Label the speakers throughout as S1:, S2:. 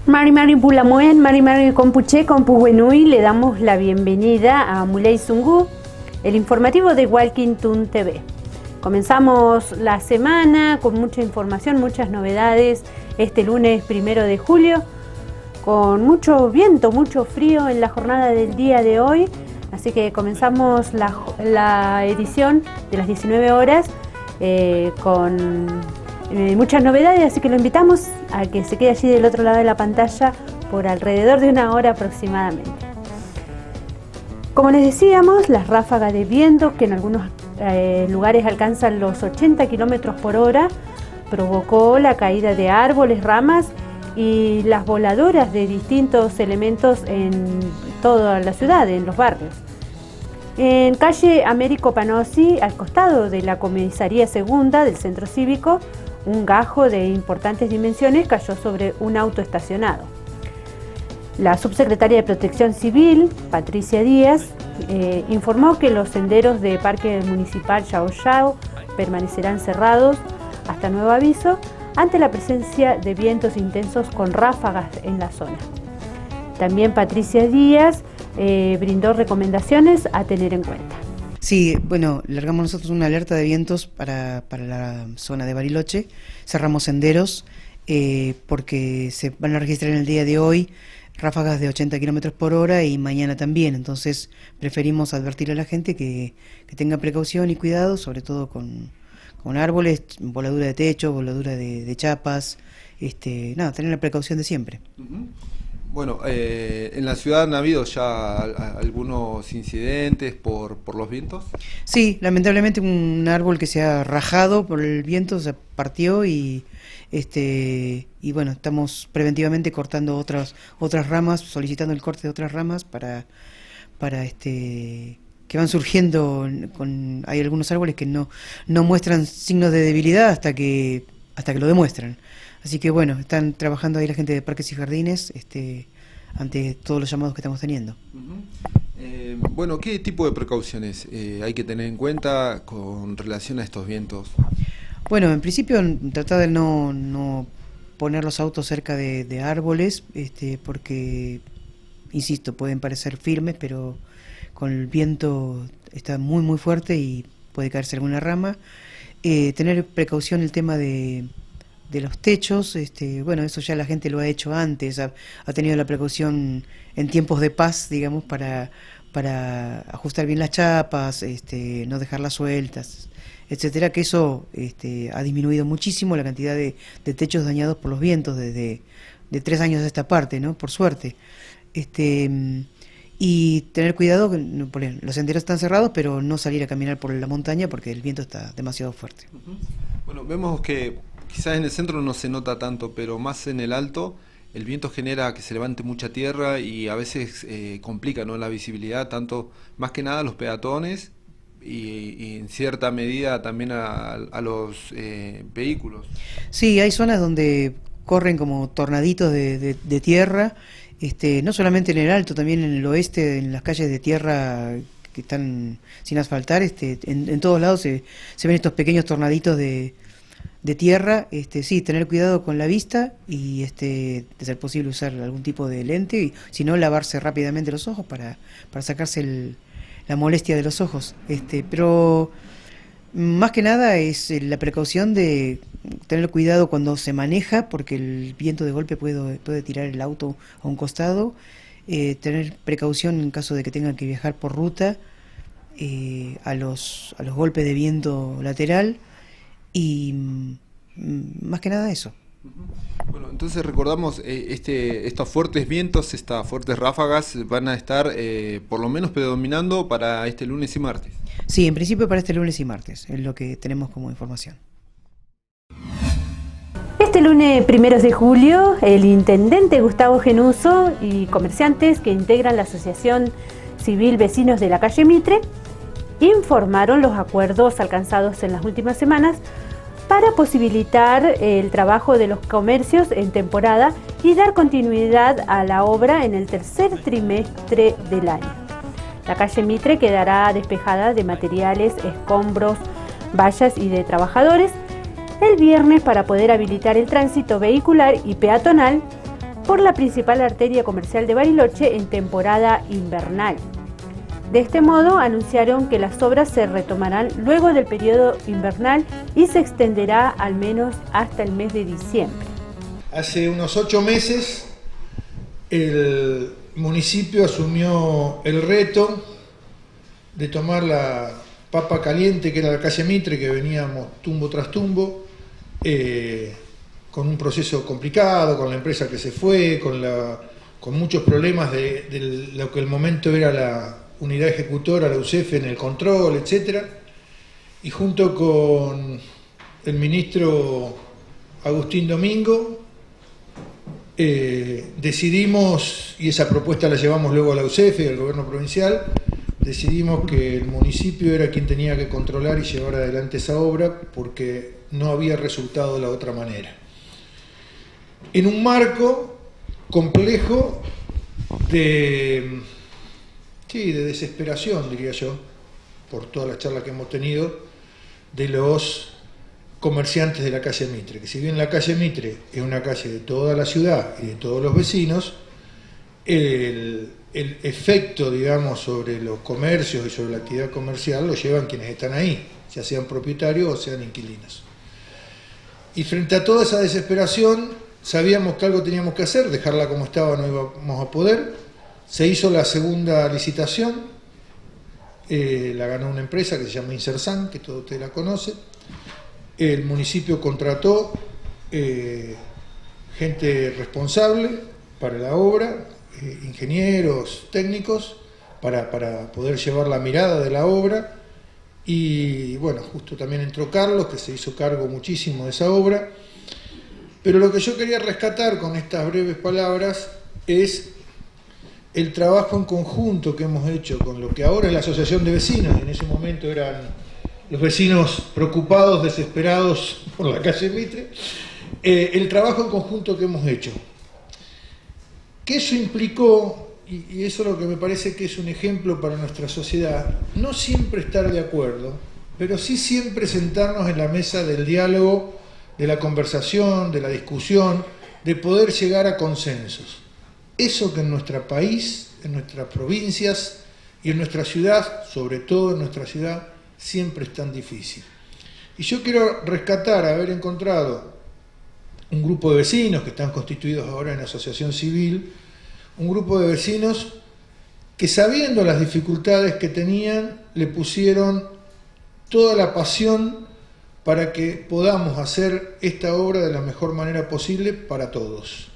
S1: Mari Mari Pulamuen, Mari Mari Compuche, Compuhuenui, le damos la bienvenida a Muley Zungu, el informativo de Walking Town TV. Comenzamos la semana con mucha información, muchas novedades, este lunes 1 de julio, con mucho viento, mucho frío en la jornada del día de hoy, así que comenzamos la edición de las 19 horas con muchas novedades, así que lo invitamos a que se quede allí del otro lado de la pantalla por alrededor de 1 hora aproximadamente. Como les decíamos, las ráfagas de viento, que en algunos lugares alcanzan los 80 kilómetros por hora, provocó la caída de árboles, ramas y las voladoras de distintos elementos en toda la ciudad, en los barrios. En calle Américo Panossi, al costado de la comisaría segunda del centro cívico, un gajo de importantes dimensiones cayó sobre un auto estacionado. La subsecretaria de Protección Civil, Patricia Díaz, informó que los senderos de Parque Municipal Yao Yao permanecerán cerrados hasta nuevo aviso ante la presencia de vientos intensos con ráfagas en la zona. También Patricia Díaz brindó recomendaciones a tener en cuenta.
S2: Sí, bueno, largamos nosotros una alerta de vientos para la zona de Bariloche, cerramos senderos porque se van a registrar en el día de hoy ráfagas de 80 kilómetros por hora y mañana también, entonces preferimos advertirle a la gente que tenga precaución y cuidado, sobre todo con árboles, voladura de techo, voladura de chapas, tener la precaución de siempre.
S3: Bueno, en la ciudad han habido ya algunos incidentes por los vientos.
S2: Sí, lamentablemente un árbol que se ha rajado por el viento se partió y bueno, estamos preventivamente cortando otras ramas, solicitando el corte de otras ramas para que van surgiendo. Hay algunos árboles que no muestran signos de debilidad hasta que lo demuestran. Así que bueno, están trabajando ahí la gente de Parques y Jardines ante todos los llamados que estamos teniendo.
S3: Bueno, ¿qué tipo de precauciones hay que tener en cuenta con relación a estos vientos?
S2: Bueno, en principio tratar de no poner los autos cerca de árboles, porque, insisto, pueden parecer firmes, pero con el viento está muy muy fuerte y puede caerse alguna rama. Tener precaución el tema de los techos, bueno, eso ya la gente lo ha hecho antes, ha tenido la precaución en tiempos de paz, digamos, para ajustar bien las chapas, no dejarlas sueltas, etcétera, que eso ha disminuido muchísimo la cantidad de techos dañados por los vientos desde 3 años de esta parte, ¿no? Por suerte. Y tener cuidado, porque los senderos están cerrados, pero no salir a caminar por la montaña porque el viento está demasiado fuerte.
S3: Bueno, vemos que quizás en el centro no se nota tanto, pero más en el alto el viento genera que se levante mucha tierra y a veces complica, ¿no?, la visibilidad, tanto más que nada a los peatones y en cierta medida también a los vehículos.
S2: Sí, hay zonas donde corren como tornaditos de tierra, no solamente en el alto, también en el oeste, en las calles de tierra que están sin asfaltar, en todos lados se ven estos pequeños tornaditos de tierra. Sí, tener cuidado con la vista y de ser posible usar algún tipo de lente y si no lavarse rápidamente los ojos para sacarse la molestia de los ojos, pero más que nada es la precaución de tener cuidado cuando se maneja, porque el viento de golpe puede tirar el auto a un costado, tener precaución en caso de que tengan que viajar por ruta, a los golpes de viento lateral y más que nada eso.
S3: Bueno, entonces recordamos, estos fuertes vientos, estas fuertes ráfagas van a estar por lo menos predominando para este lunes y martes.
S2: Sí, en principio para este lunes y martes, es lo que tenemos como información.
S1: Este lunes 1 de julio, el intendente Gustavo Genuso y comerciantes que integran la Asociación Civil Vecinos de la calle Mitre informaron los acuerdos alcanzados en las últimas semanas para posibilitar el trabajo de los comercios en temporada y dar continuidad a la obra en el tercer trimestre del año. La calle Mitre quedará despejada de materiales, escombros, vallas y de trabajadores el viernes para poder habilitar el tránsito vehicular y peatonal por la principal arteria comercial de Bariloche en temporada invernal. De este modo, anunciaron que las obras se retomarán luego del periodo invernal y se extenderá al menos hasta el mes de diciembre.
S4: Hace unos 8 meses, el municipio asumió el reto de tomar la papa caliente, que era la calle Mitre, que veníamos tumbo tras tumbo, con un proceso complicado, con la empresa que se fue, con muchos problemas de lo que el momento era la unidad ejecutora, la UCEF, en el control, etc. Y junto con el ministro Agustín Domingo, decidimos, y esa propuesta la llevamos luego a la UCEF y al gobierno provincial, decidimos que el municipio era quien tenía que controlar y llevar adelante esa obra porque no había resultado de la otra manera. En un marco complejo de desesperación, diría yo, por todas las charlas que hemos tenido, de los comerciantes de la calle Mitre, que si bien la calle Mitre es una calle de toda la ciudad y de todos los vecinos, el efecto, digamos, sobre los comercios y sobre la actividad comercial lo llevan quienes están ahí, ya sean propietarios o sean inquilinos. Y frente a toda esa desesperación, sabíamos que algo teníamos que hacer, dejarla como estaba no íbamos a poder. Se hizo la segunda licitación, la ganó una empresa que se llama Insersan, que todos ustedes la conocen. El municipio contrató gente responsable para la obra, ingenieros, técnicos, para poder llevar la mirada de la obra. Y bueno, justo también entró Carlos, que se hizo cargo muchísimo de esa obra. Pero lo que yo quería rescatar con estas breves palabras es el trabajo en conjunto que hemos hecho con lo que ahora es la Asociación de Vecinos, y en ese momento eran los vecinos preocupados, desesperados por la calle Mitre, el trabajo en conjunto que hemos hecho. Que eso implicó, y eso es lo que me parece que es un ejemplo para nuestra sociedad, no siempre estar de acuerdo, pero sí siempre sentarnos en la mesa del diálogo, de la conversación, de la discusión, de poder llegar a consensos. Eso que en nuestro país, en nuestras provincias y en nuestra ciudad, sobre todo en nuestra ciudad, siempre es tan difícil. Y yo quiero rescatar haber encontrado un grupo de vecinos que están constituidos ahora en asociación civil, un grupo de vecinos que, sabiendo las dificultades que tenían, le pusieron toda la pasión para que podamos hacer esta obra de la mejor manera posible para todos.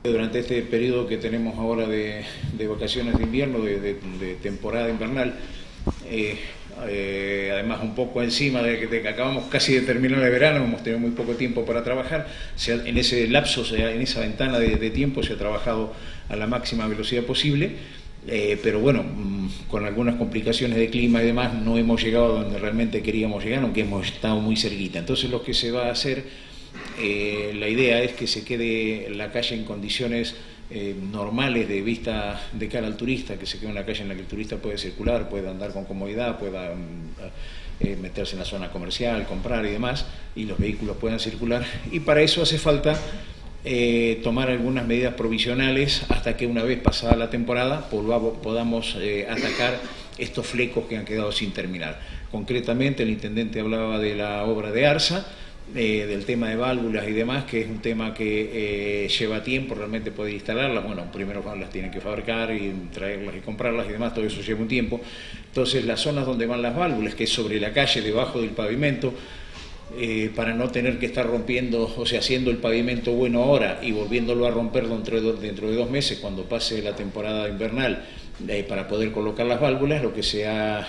S5: Durante este periodo que tenemos ahora de vacaciones de invierno, de temporada invernal, además un poco encima de que acabamos casi de terminar el verano, hemos tenido muy poco tiempo para trabajar, en ese lapso, en esa ventana de tiempo se ha trabajado a la máxima velocidad posible, pero bueno, con algunas complicaciones de clima y demás no hemos llegado a donde realmente queríamos llegar, aunque hemos estado muy cerquita. Entonces lo que se va a hacer, la idea es que se quede la calle en condiciones normales de vista de cara al turista, que se quede una calle en la que el turista puede circular, pueda andar con comodidad, pueda meterse en la zona comercial, comprar y demás, y los vehículos puedan circular. Y para eso hace falta tomar algunas medidas provisionales hasta que, una vez pasada la temporada, podamos atacar estos flecos que han quedado sin terminar. Concretamente, el intendente hablaba de la obra de Arsa, del tema de válvulas y demás, que es un tema que lleva tiempo realmente poder instalarlas. Bueno, primero las tienen que fabricar y traerlas y comprarlas y demás, todo eso lleva un tiempo. Entonces, las zonas donde van las válvulas, que es sobre la calle, debajo del pavimento, para no tener que estar rompiendo, o sea, haciendo el pavimento bueno ahora y volviéndolo a romper dentro de 2 meses, cuando pase la temporada invernal, para poder colocar las válvulas. Lo que se ha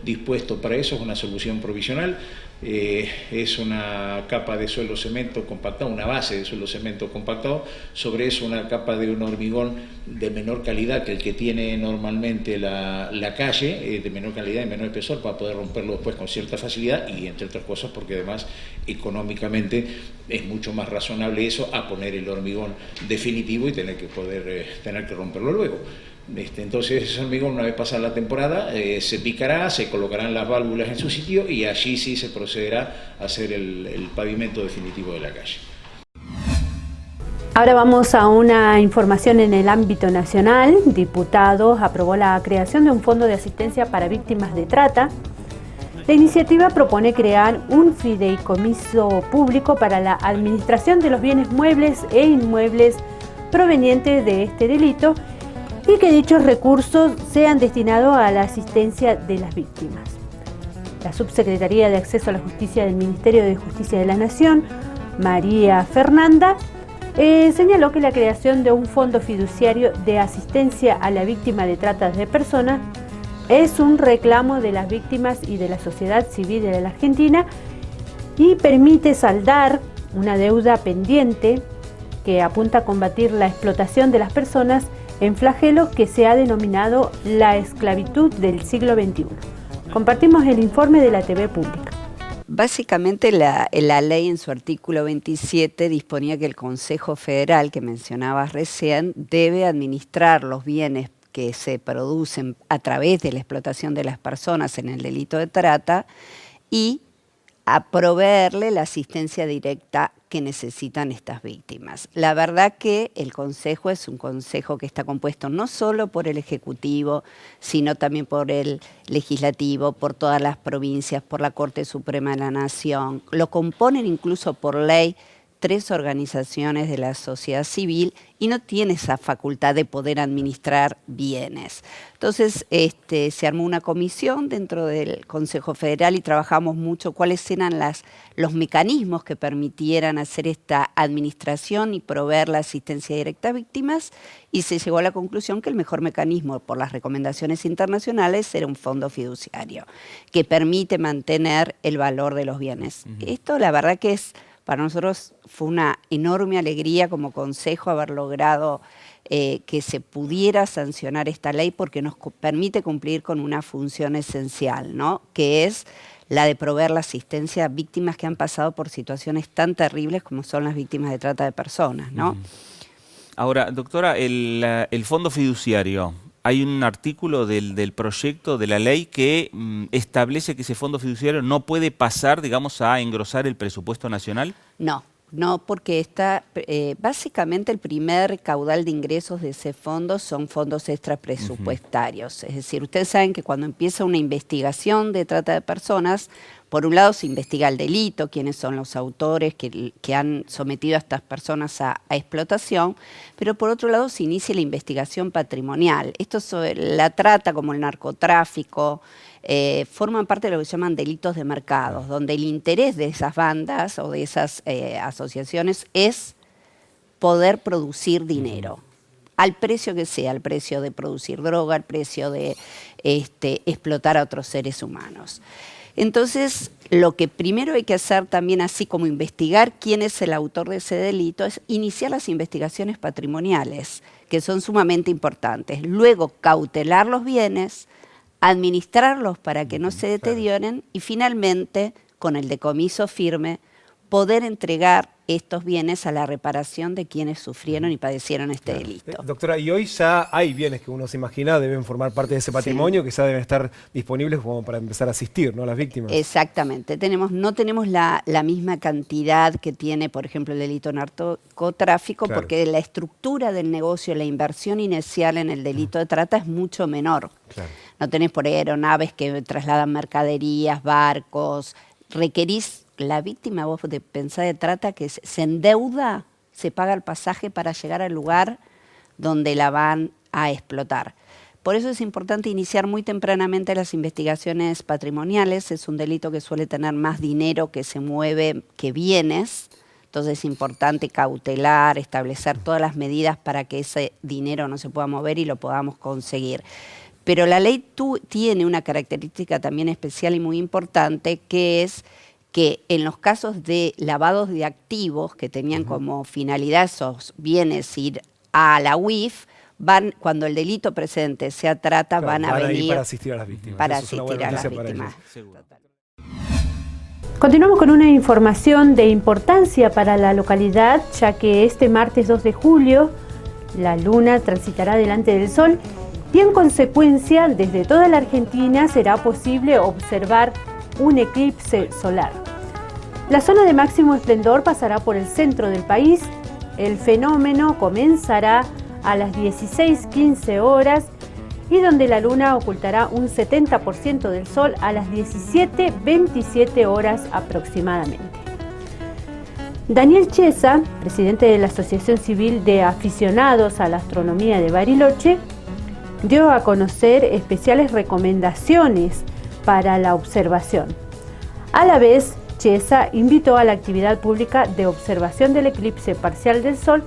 S5: dispuesto para eso es una solución provisional es una capa de suelo cemento compactado, una base de suelo cemento compactado, sobre eso una capa de un hormigón de menor calidad que el que tiene normalmente la calle, de menor calidad y menor espesor, para poder romperlo después con cierta facilidad, y entre otras cosas porque además económicamente es mucho más razonable eso a poner el hormigón definitivo y tener que romperlo luego. Entonces ese hormigón, una vez pasada la temporada, se picará, se colocarán las válvulas en su sitio y allí sí se procederá a hacer el pavimento definitivo de la calle.
S1: Ahora vamos a una información en el ámbito nacional. Diputados aprobó la creación de un fondo de asistencia para víctimas de trata. La iniciativa propone crear un fideicomiso público para la administración de los bienes muebles e inmuebles provenientes de este delito y que dichos recursos sean destinados a la asistencia de las víctimas. La Subsecretaría de Acceso a la Justicia del Ministerio de Justicia de la Nación, María Fernanda, señaló que la creación de un fondo fiduciario de asistencia a la víctima de trata de personas es un reclamo de las víctimas y de la sociedad civil de la Argentina y permite saldar una deuda pendiente que apunta a combatir la explotación de las personas en flagelos que se ha denominado la esclavitud del siglo XXI. Compartimos el informe de la TV Pública.
S6: Básicamente la ley en su artículo 27 disponía que el Consejo Federal, que mencionabas recién, debe administrar los bienes que se producen a través de la explotación de las personas en el delito de trata y a proveerle la asistencia directa que necesitan estas víctimas. La verdad que el Consejo es un consejo que está compuesto no solo por el Ejecutivo, sino también por el Legislativo, por todas las provincias, por la Corte Suprema de la Nación. Lo componen incluso por ley 3 organizaciones de la sociedad civil y no tiene esa facultad de poder administrar bienes. Entonces se armó una comisión dentro del Consejo Federal y trabajamos mucho cuáles eran los mecanismos que permitieran hacer esta administración y proveer la asistencia directa a víctimas, y se llegó a la conclusión que el mejor mecanismo por las recomendaciones internacionales era un fondo fiduciario que permite mantener el valor de los bienes. Esto la verdad que para nosotros fue una enorme alegría como Consejo haber logrado que se pudiera sancionar esta ley, porque nos permite cumplir con una función esencial, ¿no? Que es la de proveer la asistencia a víctimas que han pasado por situaciones tan terribles como son las víctimas de trata de personas, ¿no?
S7: Ahora, doctora, el fondo fiduciario, hay un artículo del proyecto de la ley que establece que ese fondo fiduciario no puede pasar, digamos, a engrosar el presupuesto nacional.
S6: No, porque está básicamente el primer caudal de ingresos de ese fondo son fondos extrapresupuestarios. Es decir, ustedes saben que cuando empieza una investigación de trata de personas, por un lado se investiga el delito, quiénes son los autores que han sometido a estas personas a explotación, pero por otro lado se inicia la investigación patrimonial. Esto sobre la trata, como el narcotráfico, forman parte de lo que se llaman delitos de mercados, donde el interés de esas bandas o de esas asociaciones es poder producir dinero, al precio que sea, al precio de producir droga, al precio de explotar a otros seres humanos. Entonces, lo que primero hay que hacer también, así como investigar quién es el autor de ese delito, es iniciar las investigaciones patrimoniales, que son sumamente importantes. Luego, cautelar los bienes, administrarlos para que no se deterioren y finalmente, con el decomiso firme, poder entregar estos bienes a la reparación de quienes sufrieron y padecieron este delito.
S8: Doctora, y hoy ya hay bienes que uno se imagina deben formar parte de ese patrimonio, que ya deben estar disponibles como para empezar a asistir, ¿no?, a las víctimas.
S6: Exactamente. No tenemos la misma cantidad que tiene, por ejemplo, el delito narcotráfico, claro, porque la estructura del negocio, la inversión inicial en el delito de trata es mucho menor. Claro. No tenés por ahí aeronaves que trasladan mercaderías, barcos, requerís. La víctima, vos pensás de trata, que se endeuda, se paga el pasaje para llegar al lugar donde la van a explotar. Por eso es importante iniciar muy tempranamente las investigaciones patrimoniales. Es un delito que suele tener más dinero que se mueve que bienes. Entonces es importante cautelar, establecer todas las medidas para que ese dinero no se pueda mover y lo podamos conseguir. Pero la ley tiene una característica también especial y muy importante, que es que en los casos de lavados de activos que tenían como finalidad esos bienes ir a la UIF, cuando el delito presente sea trata,
S8: Claro,
S6: van a venir
S8: para asistir a las víctimas.
S6: para
S8: Eso es una
S6: asistir
S8: buena
S6: a las
S8: noticia para
S6: víctimas.
S8: ellos.
S1: Continuamos con una información de importancia para la localidad, ya que este martes 2 de julio la luna transitará delante del sol y en consecuencia desde toda la Argentina será posible observar un eclipse solar. La zona de máximo esplendor pasará por el centro del país. El fenómeno comenzará a las 16:15 horas y donde la luna ocultará un 70% del sol a las 17:27 horas aproximadamente. Daniel Chiesa, presidente de la Asociación Civil de Aficionados a la Astronomía de Bariloche, dio a conocer especiales recomendaciones para la observación. A la vez, Chiesa invitó a la actividad pública de observación del eclipse parcial del sol,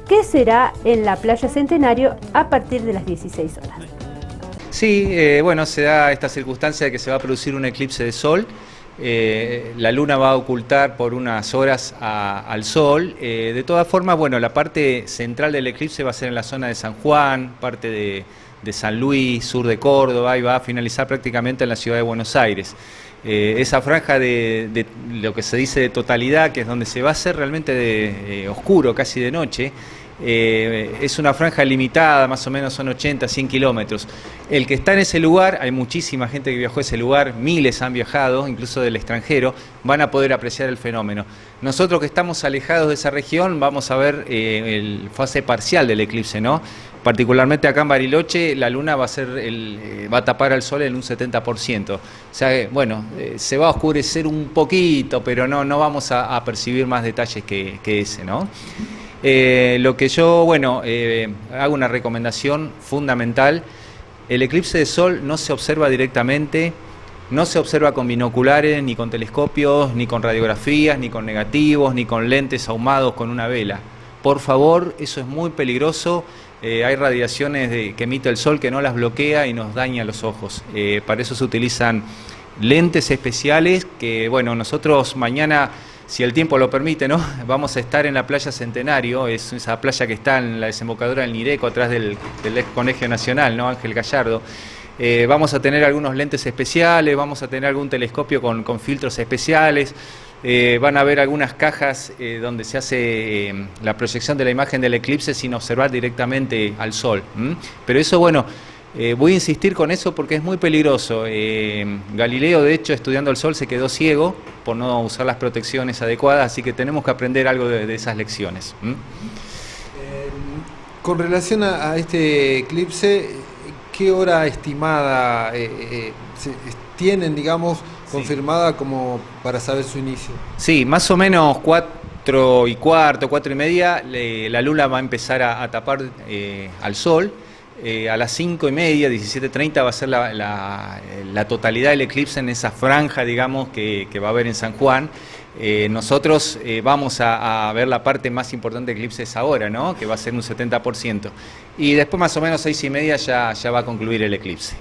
S1: que será en la Playa Centenario a partir de las 16 horas.
S9: Sí, bueno, se da esta circunstancia de que se va a producir un eclipse de sol. La luna va a ocultar por unas horas al sol. De todas formas, bueno, la parte central del eclipse va a ser en la zona de San Juan, parte de San Luis, sur de Córdoba, y va a finalizar prácticamente en la ciudad de Buenos Aires. Esa franja de lo que se dice de totalidad, que es donde se va a hacer realmente de oscuro, casi de noche, es una franja limitada, más o menos son 80, 100 kilómetros. El que está en ese lugar, hay muchísima gente que viajó a ese lugar, miles han viajado, incluso del extranjero, van a poder apreciar el fenómeno. Nosotros que estamos alejados de esa región vamos a ver el fase parcial del eclipse, ¿no? Particularmente acá en Bariloche, la luna va a tapar al sol en un 70%. O sea, bueno, se va a oscurecer un poquito, pero no vamos a percibir más detalles que ese, ¿no? Lo que yo, bueno, hago una recomendación fundamental: el eclipse de sol no se observa directamente, no se observa con binoculares, ni con telescopios, ni con radiografías, ni con negativos, ni con lentes ahumados con una vela. Por favor, eso es muy peligroso. Hay radiaciones que emite el sol que no las bloquea y nos daña los ojos. Para eso se utilizan lentes especiales que, bueno, nosotros mañana, si el tiempo lo permite, ¿no?, vamos a estar en la playa Centenario, es esa playa que está en la desembocadura del Nireco, atrás del ex Colegio Nacional, ¿no?, Ángel Gallardo. Vamos a tener algunos lentes especiales, vamos a tener algún telescopio con filtros especiales. Van a ver algunas cajas donde se hace la proyección de la imagen del eclipse sin observar directamente al sol. Pero eso, bueno, voy a insistir con eso porque es muy peligroso. Galileo, de hecho, estudiando el sol se quedó ciego por no usar las protecciones adecuadas, así que tenemos que aprender algo de esas lecciones.
S3: Con relación a este eclipse, ¿qué hora estimada tienen, digamos, confirmada como para saber su inicio?
S9: Sí, más o menos 4:15, 4:30, la luna va a empezar a tapar al sol. A las 5:30, 17:30 va a ser la totalidad del eclipse en esa franja, digamos, que va a haber en San Juan. Nosotros vamos a ver la parte más importante del eclipse es ahora, ¿no?, que va a ser un 70%. Y después más o menos 6:30 ya va a concluir el eclipse.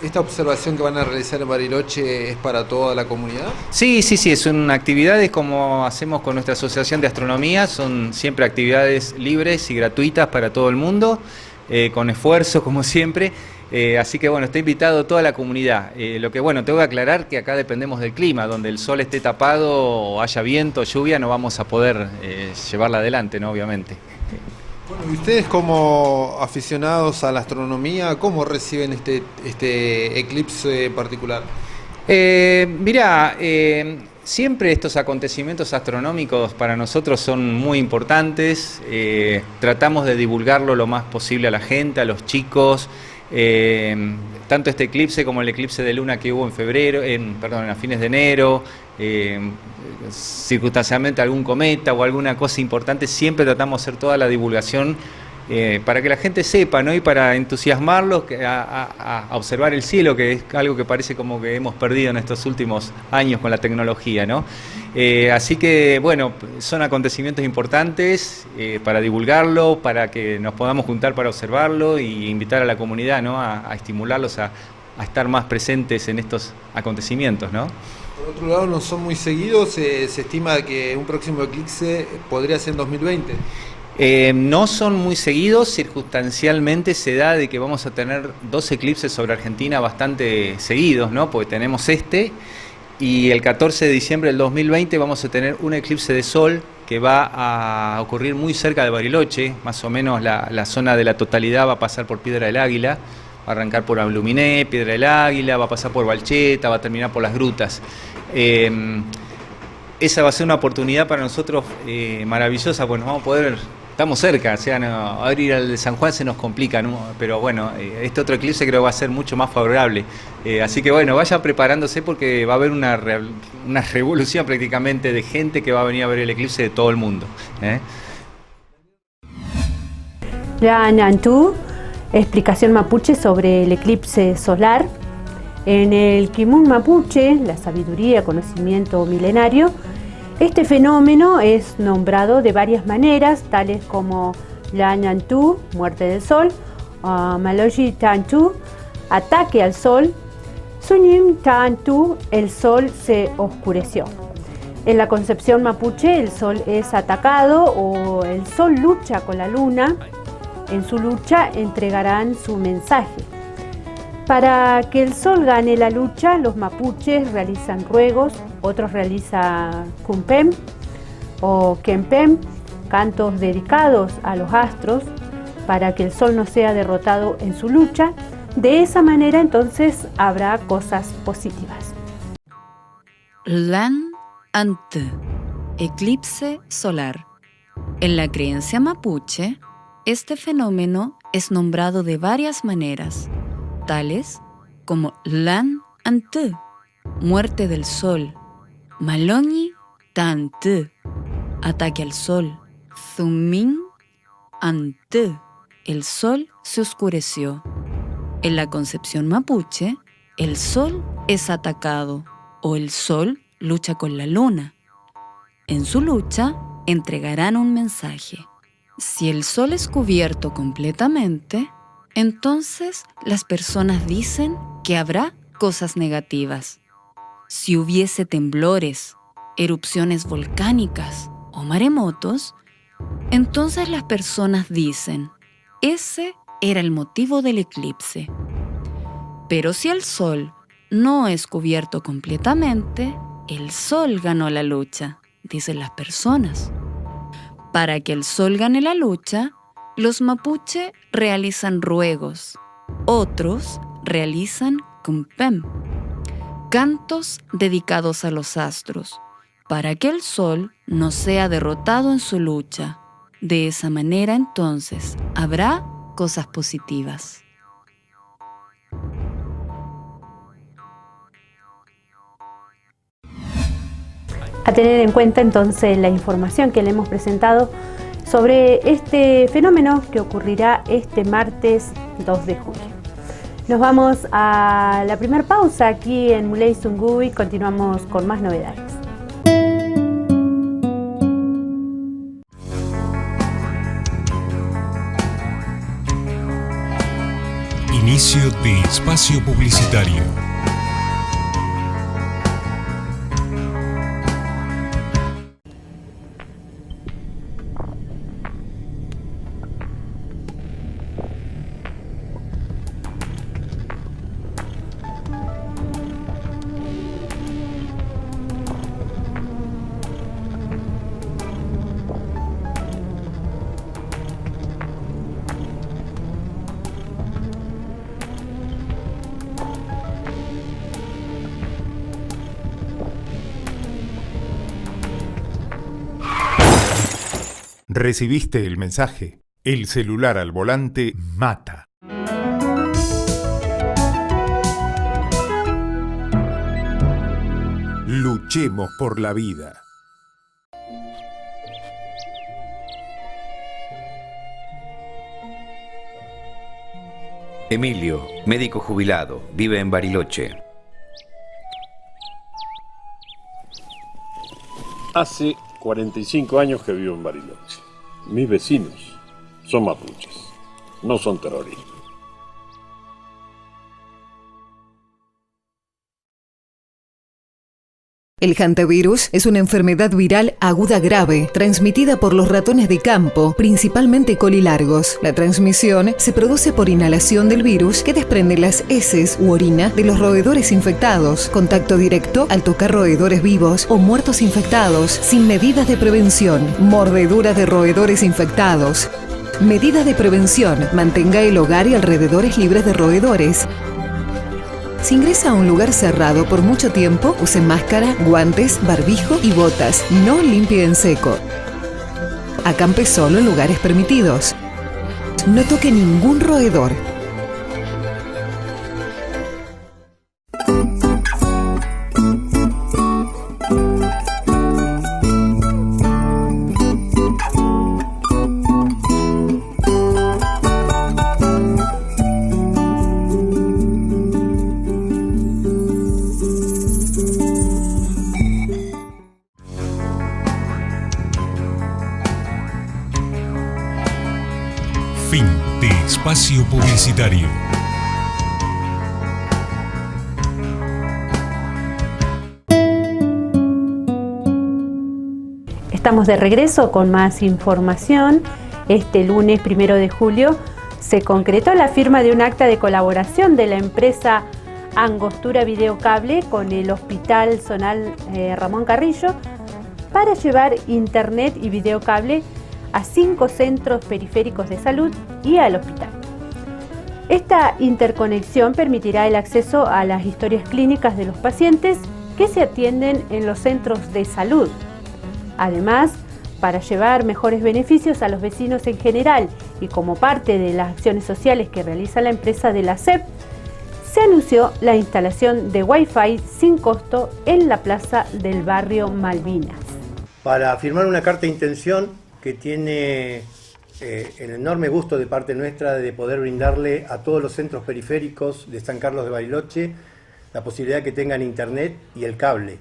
S3: ¿Esta observación que van a realizar en Bariloche es para toda la comunidad?
S9: Sí, son actividades como hacemos con nuestra asociación de astronomía, son siempre actividades libres y gratuitas para todo el mundo, con esfuerzo como siempre, así que bueno, está invitado toda la comunidad. Lo que bueno, tengo que aclarar que acá dependemos del clima, donde el sol esté tapado o haya viento, lluvia, no vamos a poder llevarla adelante, ¿no?, obviamente.
S3: Bueno, y ustedes como aficionados a la astronomía, ¿cómo reciben este eclipse particular?
S9: Mirá, siempre estos acontecimientos astronómicos para nosotros son muy importantes. Tratamos de divulgarlo lo más posible a la gente, a los chicos. Tanto este eclipse como el eclipse de luna que hubo a fines de enero, circunstancialmente algún cometa o alguna cosa importante, siempre tratamos de hacer toda la divulgación para que la gente sepa, ¿no?, y para entusiasmarlos a observar el cielo, que es algo que parece como que hemos perdido en estos últimos años con la tecnología, ¿no? Así que, bueno, son acontecimientos importantes para divulgarlo, para que nos podamos juntar para observarlo y invitar a la comunidad, ¿no?, a estimularlos a estar más presentes en estos acontecimientos, ¿no?
S3: Por otro lado, no son muy seguidos, se estima que un próximo eclipse podría ser en 2020.
S9: No son muy seguidos, circunstancialmente se da de que vamos a tener 2 eclipses sobre Argentina bastante seguidos, ¿no? Porque tenemos este, y el 14 de diciembre del 2020 vamos a tener un eclipse de sol que va a ocurrir muy cerca de Bariloche, más o menos la zona de la totalidad va a pasar por Piedra del Águila, va a arrancar por Aluminé, Piedra del Águila, va a pasar por Balcheta, va a terminar por Las Grutas. Esa va a ser una oportunidad para nosotros maravillosa, pues nos vamos a poder, estamos cerca, o sea, ahora ir al de San Juan se nos complica, ¿no? Pero bueno, este otro eclipse creo que va a ser mucho más favorable. Así que bueno, vayan preparándose porque va a haber una revolución prácticamente de gente que va a venir a ver el eclipse de todo el mundo.
S1: Yanantú, explicación mapuche sobre el eclipse solar. En el Kimun mapuche, la sabiduría, conocimiento milenario, este fenómeno es nombrado de varias maneras, tales como Yanantú, muerte del sol, Maloji Tantú, ataque al sol, Sunim Tantú, el sol se oscureció. En la concepción mapuche, el sol es atacado o el sol lucha con la luna. En su lucha entregarán su mensaje. Para que el sol gane la lucha, los mapuches realizan ruegos, otros realizan kumpem o kempem, cantos dedicados a los astros, para que el sol no sea derrotado en su lucha. De esa manera, entonces, habrá cosas positivas.
S10: Lan Ante, eclipse solar. En la creencia mapuche, este fenómeno es nombrado de varias maneras, tales como Lan Ante, muerte del sol, Maloni Tante, ataque al sol, Zumin Ante, el sol se oscureció. En la concepción mapuche, el sol es atacado o el sol lucha con la luna. En su lucha, entregarán un mensaje. Si el sol es cubierto completamente, entonces las personas dicen que habrá cosas negativas. Si hubiese temblores, erupciones volcánicas o maremotos, entonces las personas dicen, ese era el motivo del eclipse. Pero si el sol no es cubierto completamente, el sol ganó la lucha, dicen las personas. Para que el sol gane la lucha, los mapuche realizan ruegos, otros realizan kumpem, cantos dedicados a los astros, para que el sol no sea derrotado en su lucha. De esa manera, entonces, habrá cosas positivas.
S1: A tener en cuenta entonces la información que le hemos presentado sobre este fenómeno que ocurrirá este martes 2 de julio. Nos vamos a la primera pausa aquí en Muley Zungu y continuamos con más novedades.
S11: Inicio de espacio publicitario. Recibiste el mensaje. El celular al volante mata. Luchemos por la vida.
S12: Emilio, médico jubilado, vive en Bariloche.
S13: Hace 45 años que vivo en Bariloche. Mis vecinos son mapuches, no son terroristas.
S14: El hantavirus es una enfermedad viral aguda grave, transmitida por los ratones de campo, principalmente colilargos. La transmisión se produce por inhalación del virus que desprende las heces u orina de los roedores infectados, contacto directo al tocar roedores vivos o muertos infectados, sin medidas de prevención, mordedura de roedores infectados. Medida de prevención: mantenga el hogar y alrededores libres de roedores. Si ingresa a un lugar cerrado por mucho tiempo, use máscara, guantes, barbijo y botas. No limpie en seco. Acampe solo en lugares permitidos. No toque ningún roedor.
S11: Fin de espacio publicitario.
S1: Estamos de regreso con más información. Este lunes 1 de julio se concretó la firma de un acta de colaboración de la empresa Angostura Videocable con el Hospital Zonal Ramón Carrillo para llevar internet y videocable a 5 centros periféricos de salud y al hospital. Esta interconexión permitirá el acceso a las historias clínicas de los pacientes que se atienden en los centros de salud. Además, para llevar mejores beneficios a los vecinos en general y como parte de las acciones sociales que realiza la empresa de la SEP, se anunció la instalación de Wi-Fi sin costo en la plaza del barrio Malvinas.
S15: Para firmar una carta de intención que tiene el enorme gusto de parte nuestra de poder brindarle a todos los centros periféricos de San Carlos de Bariloche la posibilidad de que tengan internet y el cable.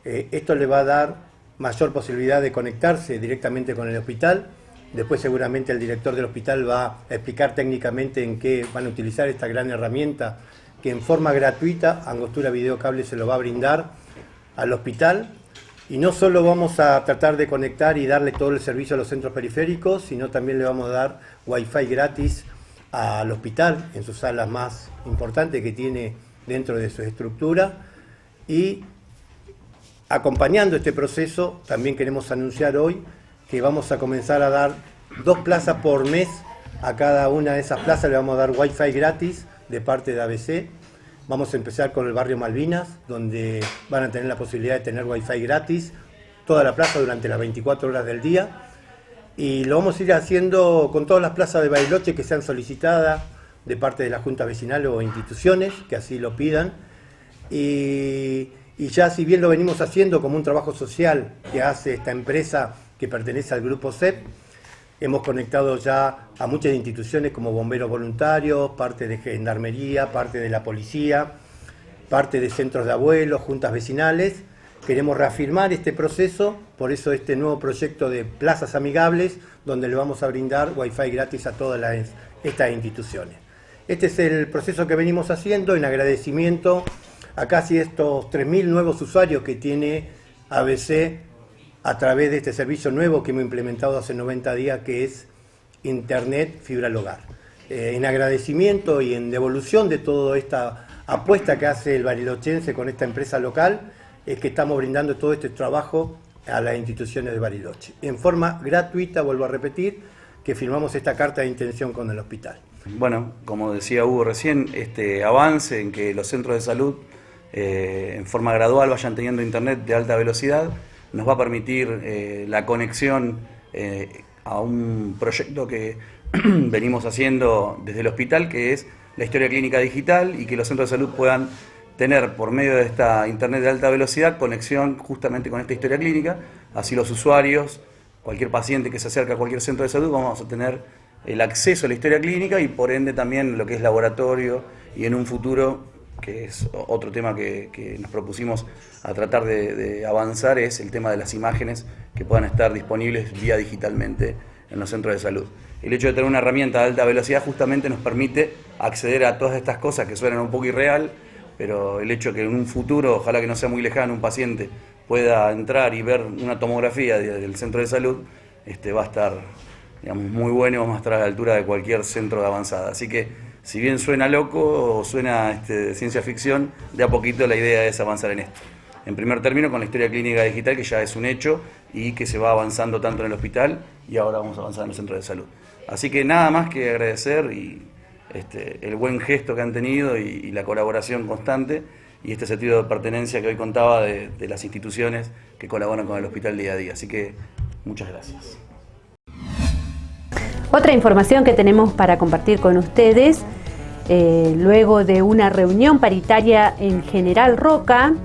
S15: Esto le va a dar mayor posibilidad de conectarse directamente con el hospital. Después seguramente el director del hospital va a explicar técnicamente en qué van a utilizar esta gran herramienta que en forma gratuita Angostura Videocable se lo va a brindar al hospital. Y no solo vamos a tratar de conectar y darle todo el servicio a los centros periféricos, sino también le vamos a dar Wi-Fi gratis al hospital en sus salas más importantes que tiene dentro de su estructura. Y acompañando este proceso, también queremos anunciar hoy que vamos a comenzar a dar 2 plazas por mes. A cada una de esas plazas le vamos a dar Wi-Fi gratis de parte de ABC. Vamos a empezar con el barrio Malvinas, donde van a tener la posibilidad de tener Wi-Fi gratis toda la plaza durante las 24 horas del día. Y lo vamos a ir haciendo con todas las plazas de Bariloche que sean solicitadas de parte de la Junta Vecinal o instituciones que así lo pidan. Y ya si bien lo venimos haciendo como un trabajo social que hace esta empresa que pertenece al grupo CEP, hemos conectado ya a muchas instituciones como bomberos voluntarios, parte de gendarmería, parte de la policía, parte de centros de abuelos, juntas vecinales. Queremos reafirmar este proceso, por eso este nuevo proyecto de plazas amigables, donde le vamos a brindar Wi-Fi gratis a todas estas instituciones. Este es el proceso que venimos haciendo en agradecimiento a casi estos 3.000 nuevos usuarios que tiene ABC a través de este servicio nuevo que hemos implementado hace 90 días, que es Internet Fibra al Hogar. En agradecimiento y en devolución de toda esta apuesta que hace el barilochense con esta empresa local, es que estamos brindando todo este trabajo a las instituciones de Bariloche. En forma gratuita, vuelvo a repetir, que firmamos esta carta de intención con el hospital.
S16: Bueno, como decía Hugo recién, este avance en que los centros de salud en forma gradual vayan teniendo internet de alta velocidad, nos va a permitir la conexión a un proyecto que venimos haciendo desde el hospital, que es la historia clínica digital, y que los centros de salud puedan tener por medio de esta internet de alta velocidad conexión justamente con esta historia clínica. Así los usuarios, cualquier paciente que se acerca a cualquier centro de salud, vamos a tener el acceso a la historia clínica y por ende también lo que es laboratorio, y en un futuro, que es otro tema que nos propusimos a tratar de avanzar, es el tema de las imágenes que puedan estar disponibles vía digitalmente en los centros de salud. El hecho de tener una herramienta de alta velocidad justamente nos permite acceder a todas estas cosas que suenan un poco irreal, pero el hecho de que en un futuro, ojalá que no sea muy lejano, un paciente pueda entrar y ver una tomografía del centro de salud, va a estar, digamos, muy bueno y vamos a estar a la altura de cualquier centro de avanzada. Así que, si bien suena loco o suena de ciencia ficción, de a poquito la idea es avanzar en esto. En primer término, con la historia clínica digital, que ya es un hecho y que se va avanzando tanto en el hospital y ahora vamos a avanzar en el centro de salud. Así que nada más que agradecer y el buen gesto que han tenido y la colaboración constante y este sentido de pertenencia que hoy contaba de las instituciones que colaboran con el hospital día a día. Así que muchas gracias.
S1: Otra información que tenemos para compartir con ustedes, luego de una reunión paritaria en General Roca,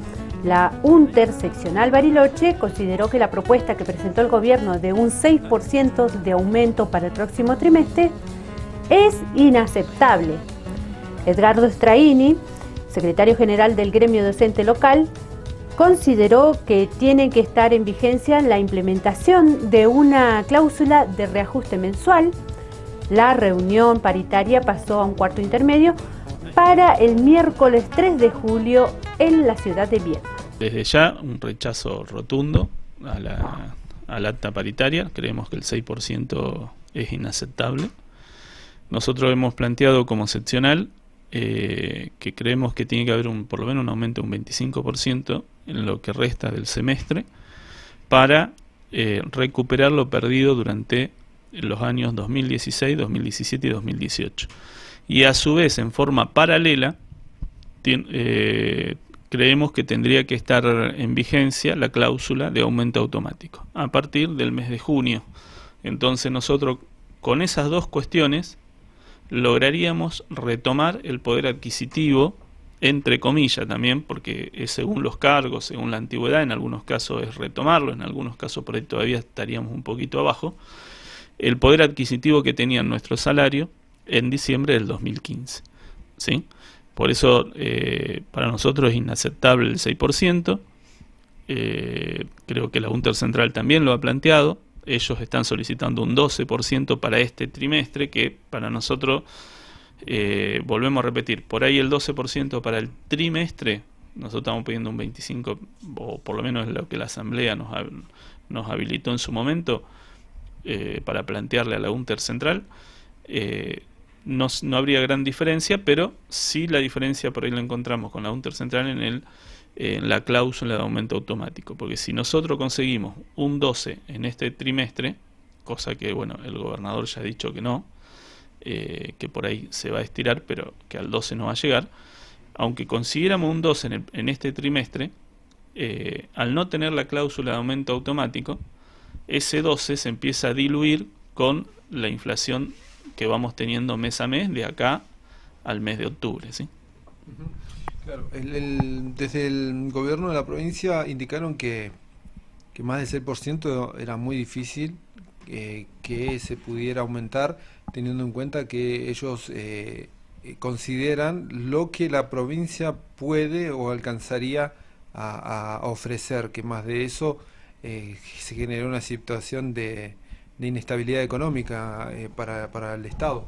S1: la UNTER seccional Bariloche consideró que la propuesta que presentó el gobierno de un 6% de aumento para el próximo trimestre es inaceptable. Edgardo Straini, secretario general del gremio docente local, consideró que tiene que estar en vigencia la implementación de una cláusula de reajuste mensual. La reunión paritaria pasó a un cuarto intermedio para el miércoles 3 de julio en la ciudad de Viedma.
S17: Desde ya, un rechazo rotundo al acta paritaria. Creemos que el 6% es inaceptable. Nosotros hemos planteado como seccional que creemos que tiene que haber por lo menos un aumento de un 25% en lo que resta del semestre para recuperar lo perdido durante los años 2016, 2017 y 2018. Y a su vez, en forma paralela, creemos que tendría que estar en vigencia la cláusula de aumento automático a partir del mes de junio. Entonces nosotros con esas dos cuestiones lograríamos retomar el poder adquisitivo, entre comillas también, porque es según los cargos, según la antigüedad, en algunos casos es retomarlo, en algunos casos por ahí todavía estaríamos un poquito abajo, el poder adquisitivo que tenían nuestro salario en diciembre del 2015. ¿Sí? Por eso para nosotros es inaceptable el 6%, creo que la UNTER Central también lo ha planteado. Ellos están solicitando un 12% para este trimestre, que para nosotros, volvemos a repetir, por ahí el 12% para el trimestre, nosotros estamos pidiendo un 25%, o por lo menos es lo que la Asamblea nos habilitó en su momento, para plantearle a la UNTER Central. No habría gran diferencia, pero sí la diferencia por ahí la encontramos con la UNTER Central en la cláusula de aumento automático, porque si nosotros conseguimos un 12 en este trimestre, cosa que bueno, el gobernador ya ha dicho que no, que por ahí se va a estirar, pero que al 12 no va a llegar, aunque consiguiéramos un 12 en este trimestre, al no tener la cláusula de aumento automático, ese 12 se empieza a diluir con la inflación que vamos teniendo mes a mes de acá al mes de octubre, ¿sí?
S3: Claro, desde el gobierno de la provincia indicaron que más del 6% era muy difícil que se pudiera aumentar, teniendo en cuenta que ellos consideran lo que la provincia puede o alcanzaría a ofrecer, que más de eso se generó una situación de inestabilidad económica para el Estado.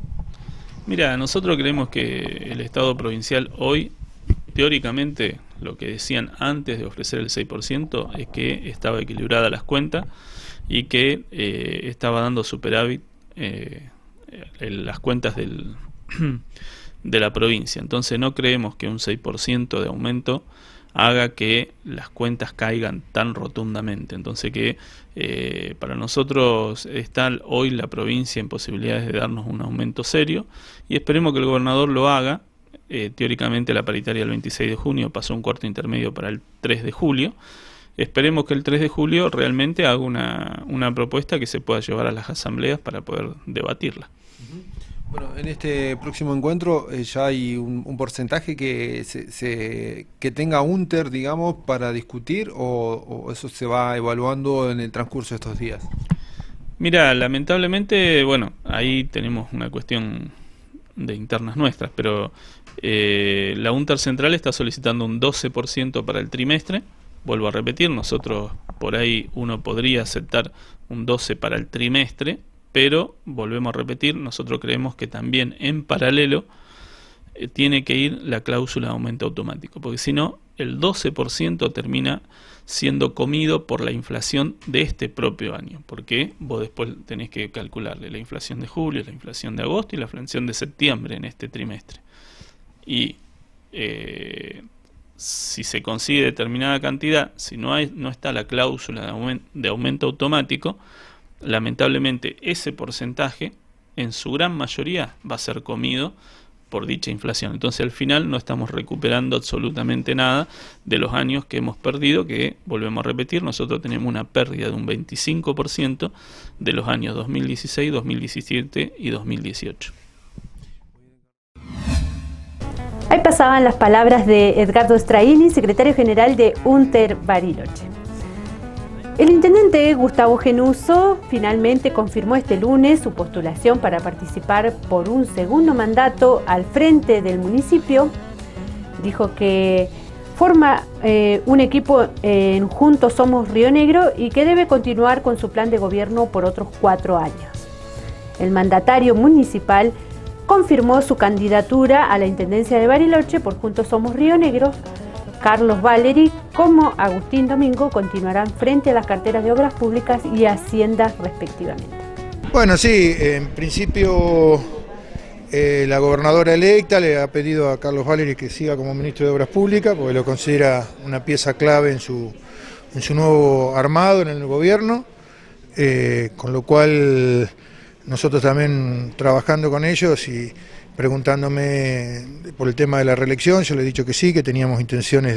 S17: Mira, nosotros creemos que el Estado provincial hoy, teóricamente, lo que decían antes de ofrecer el 6% es que estaba equilibrada las cuentas y que estaba dando superávit las cuentas de la provincia. Entonces no creemos que un 6% de aumento haga que las cuentas caigan tan rotundamente. Entonces que para nosotros está hoy la provincia en posibilidades de darnos un aumento serio y esperemos que el gobernador lo haga. Teóricamente la paritaria del 26 de junio pasó un cuarto intermedio para el 3 de julio. Esperemos que el 3 de julio realmente haga una propuesta que se pueda llevar a las asambleas para poder debatirla.
S3: Bueno, en este próximo encuentro ya hay un porcentaje que que tenga UNTER, digamos, para discutir, o eso se va evaluando en el transcurso de estos días.
S17: Mira, lamentablemente, bueno, ahí tenemos una cuestión de internas nuestras, pero la UNTER Central está solicitando un 12% para el trimestre. Vuelvo a repetir, nosotros por ahí uno podría aceptar un 12% para el trimestre, pero volvemos a repetir, nosotros creemos que también en paralelo tiene que ir la cláusula de aumento automático, porque si no, el 12% termina siendo comido por la inflación de este propio año, porque vos después tenés que calcularle la inflación de julio, la inflación de agosto y la inflación de septiembre en este trimestre. Y si se consigue determinada cantidad, si no está la cláusula de aumento automático, lamentablemente ese porcentaje en su gran mayoría va a ser comido por dicha inflación. Entonces al final no estamos recuperando absolutamente nada de los años que hemos perdido, que volvemos a repetir, nosotros tenemos una pérdida de un 25% de los años 2016, 2017 y 2018.
S1: Ahí pasaban las palabras de Edgardo Straini, secretario general de UNTER Bariloche. El intendente Gustavo Genuso finalmente confirmó este lunes su postulación para participar por un segundo mandato al frente del municipio. Dijo que forma un equipo en Juntos Somos Río Negro y que debe continuar con su plan de gobierno por otros 4 años. El mandatario municipal confirmó su candidatura a la Intendencia de Bariloche por Juntos Somos Río Negro. Carlos Valeri como Agustín Domingo continuarán frente a las carteras de Obras Públicas y Hacienda respectivamente.
S4: Bueno, sí, en principio la gobernadora electa le ha pedido a Carlos Valeri que siga como ministro de Obras Públicas porque lo considera una pieza clave en su nuevo armado en el gobierno, con lo cual nosotros también trabajando con ellos y preguntándome por el tema de la reelección, yo le he dicho que sí, que teníamos intenciones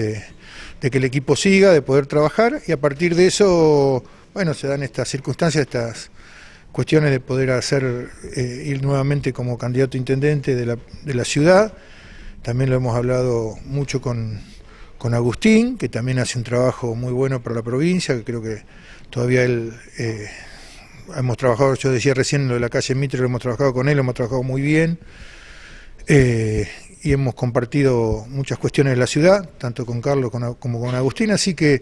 S4: de que el equipo siga, de poder trabajar, y a partir de eso, bueno, se dan estas circunstancias, estas cuestiones de poder ir nuevamente como candidato a intendente de la ciudad. También lo hemos hablado mucho con Agustín, que también hace un trabajo muy bueno para la provincia, que creo que todavía él... hemos trabajado, yo decía recién en lo de la calle Mitre, lo hemos trabajado con él, lo hemos trabajado muy bien. Y hemos compartido muchas cuestiones de la ciudad, tanto con Carlos como con Agustín, así que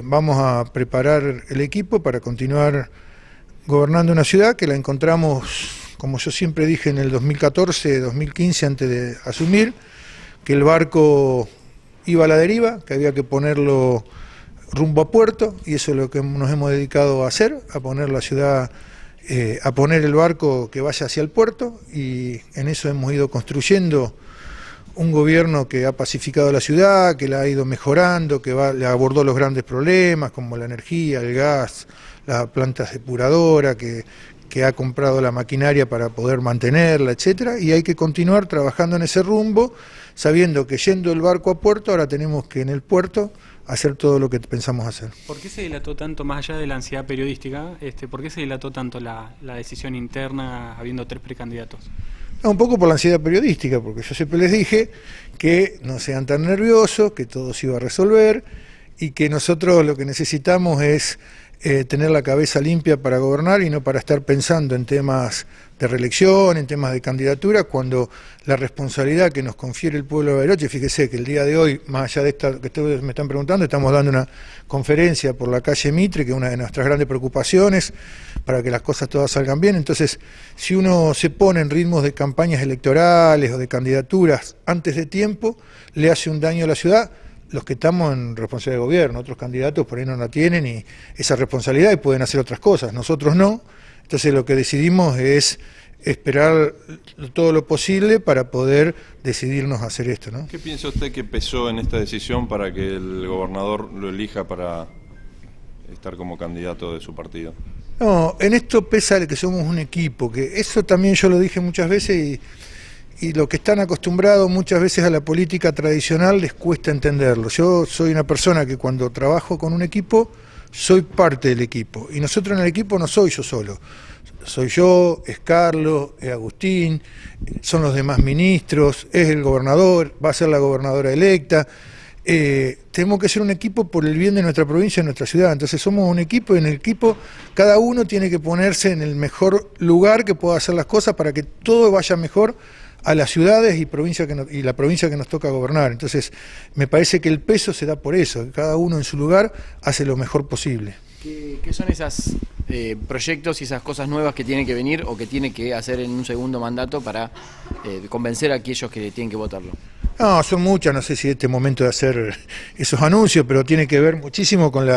S4: vamos a preparar el equipo para continuar gobernando una ciudad que la encontramos, como yo siempre dije en el 2014, 2015, antes de asumir, que el barco iba a la deriva, que había que ponerlo rumbo a puerto, y eso es lo que nos hemos dedicado a hacer, a poner la ciudad... a poner el barco que vaya hacia el puerto, y en eso hemos ido construyendo un gobierno que ha pacificado la ciudad, que la ha ido mejorando, que le abordó los grandes problemas como la energía, el gas, las plantas depuradoras, que ha comprado la maquinaria para poder mantenerla, etcétera, y hay que continuar trabajando en ese rumbo, sabiendo que yendo el barco a puerto, ahora tenemos que en el puerto hacer todo lo que pensamos hacer.
S18: ¿Por qué se dilató tanto, más allá de la ansiedad periodística, por qué se dilató tanto la decisión interna habiendo 3 precandidatos?
S4: No, un poco por la ansiedad periodística, porque yo siempre les dije que no sean tan nerviosos, que todo se iba a resolver y que nosotros lo que necesitamos es tener la cabeza limpia para gobernar y no para estar pensando en temas de reelección, en temas de candidatura, cuando la responsabilidad que nos confiere el pueblo de Bariloche, fíjese que el día de hoy, más allá de esta que ustedes me están preguntando, estamos dando una conferencia por la calle Mitre, que es una de nuestras grandes preocupaciones, para que las cosas todas salgan bien. Entonces, si uno se pone en ritmos de campañas electorales o de candidaturas antes de tiempo, le hace un daño a la ciudad. Los que estamos en responsabilidad de gobierno, otros candidatos por ahí no la tienen y esa responsabilidad y pueden hacer otras cosas, nosotros no. Entonces lo que decidimos es esperar todo lo posible para poder decidirnos a hacer esto, ¿no?
S13: ¿Qué piensa usted que pesó en esta decisión para que el gobernador lo elija para estar como candidato de su partido?
S4: No, en esto pesa el que somos un equipo, que eso también yo lo dije muchas veces y lo que están acostumbrados muchas veces a la política tradicional les cuesta entenderlo. Yo soy una persona que cuando trabajo con un equipo, soy parte del equipo. Y nosotros en el equipo no soy yo solo. Soy yo, es Carlos, es Agustín, son los demás ministros, es el gobernador, va a ser la gobernadora electa. Tenemos que ser un equipo por el bien de nuestra provincia y nuestra ciudad. Entonces somos un equipo y en el equipo cada uno tiene que ponerse en el mejor lugar que pueda hacer las cosas para que todo vaya mejor a las ciudades y la provincia que nos toca gobernar. Entonces me parece que el peso se da por eso, que cada uno en su lugar hace lo mejor posible.
S19: ¿Qué son esos proyectos y esas cosas nuevas que tienen que venir o que tiene que hacer en un segundo mandato para convencer a aquellos que tienen que votarlo?
S4: No, son muchas, no sé si es este momento de hacer esos anuncios, pero tiene que ver muchísimo con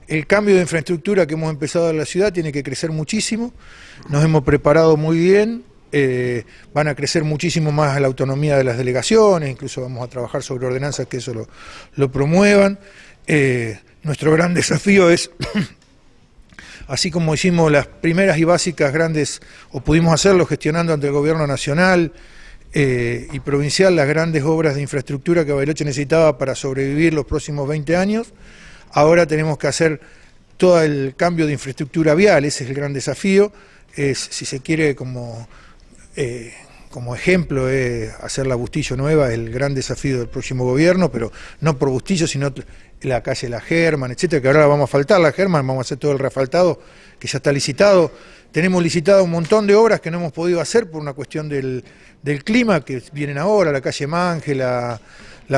S4: el cambio de infraestructura que hemos empezado en la ciudad, tiene que crecer muchísimo, nos hemos preparado muy bien, van a crecer muchísimo más la autonomía de las delegaciones, incluso vamos a trabajar sobre ordenanzas que eso lo promuevan. Nuestro gran desafío es, así como hicimos las primeras y básicas grandes, o pudimos hacerlo gestionando ante el gobierno nacional y provincial, las grandes obras de infraestructura que Bariloche necesitaba para sobrevivir los próximos 20 años, ahora tenemos que hacer todo el cambio de infraestructura vial, ese es el gran desafío, si se quiere como ejemplo hacer la Bustillo nueva, el gran desafío del próximo gobierno, pero no por Bustillo, sino la calle La German, etcétera, que ahora la vamos a faltar, la German, vamos a hacer todo el reasfaltado, que ya está licitado. Tenemos licitado un montón de obras que no hemos podido hacer por una cuestión del clima, que vienen ahora, la calle Mangel, la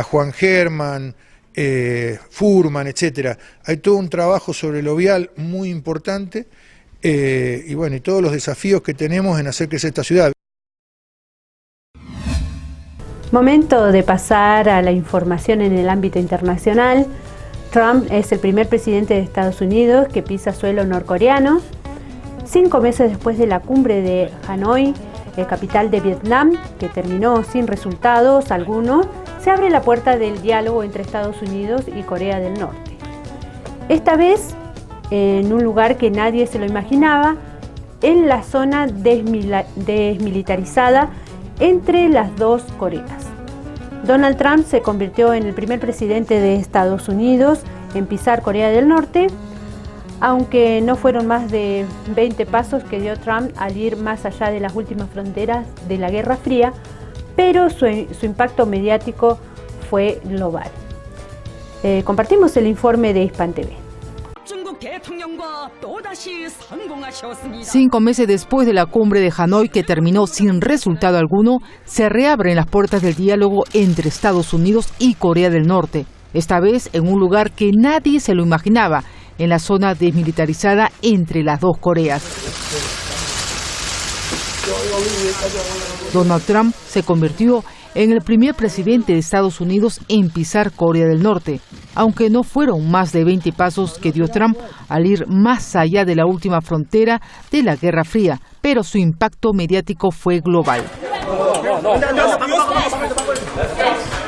S4: Juan German, Furman, etcétera. Hay todo un trabajo sobre lo vial muy importante, y bueno, y todos los desafíos que tenemos en hacer crecer esta ciudad.
S1: Momento de pasar a la información en el ámbito internacional. Trump es el primer presidente de Estados Unidos que pisa suelo norcoreano. 5 meses después de la cumbre de Hanoi, capital de Vietnam, que terminó sin resultados algunos, se abre la puerta del diálogo entre Estados Unidos y Corea del Norte. Esta vez en un lugar que nadie se lo imaginaba, en la zona desmilitarizada entre las dos Coreas. Donald Trump se convirtió en el primer presidente de Estados Unidos en pisar Corea del Norte, aunque no fueron más de 20 pasos que dio Trump al ir más allá de las últimas fronteras de la Guerra Fría, pero su impacto mediático fue global. Compartimos el informe de Hispan TV.
S20: 5 meses después de la cumbre de Hanoi, que terminó sin resultado alguno, se reabren las puertas del diálogo entre Estados Unidos y Corea del Norte, esta vez en un lugar que nadie se lo imaginaba, en la zona desmilitarizada entre las dos Coreas. Donald Trump se convirtió en el primer presidente de Estados Unidos en pisar Corea del Norte, aunque no fueron más de 20 pasos que dio Trump al ir más allá de la última frontera de la Guerra Fría, pero su impacto mediático fue global.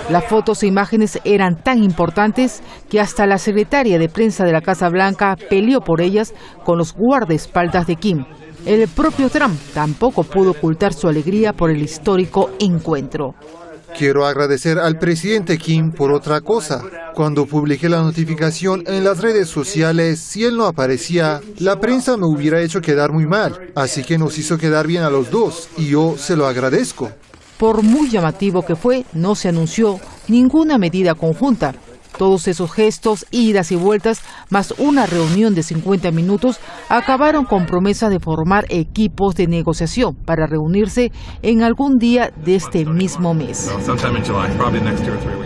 S20: Las fotos e imágenes eran tan importantes que hasta la secretaria de prensa de la Casa Blanca peleó por ellas con los guardaespaldas de Kim. El propio Trump tampoco pudo ocultar su alegría por el histórico encuentro.
S21: Quiero agradecer al presidente Kim por otra cosa. Cuando publiqué la notificación en las redes sociales, si él no aparecía, la prensa me hubiera hecho quedar muy mal. Así que nos hizo quedar bien a los dos, y yo se lo agradezco.
S20: Por muy llamativo que fue, no se anunció ninguna medida conjunta. Todos esos gestos, idas y vueltas, más una reunión de 50 minutos, acabaron con promesas de formar equipos de negociación para reunirse en algún día de este mismo mes.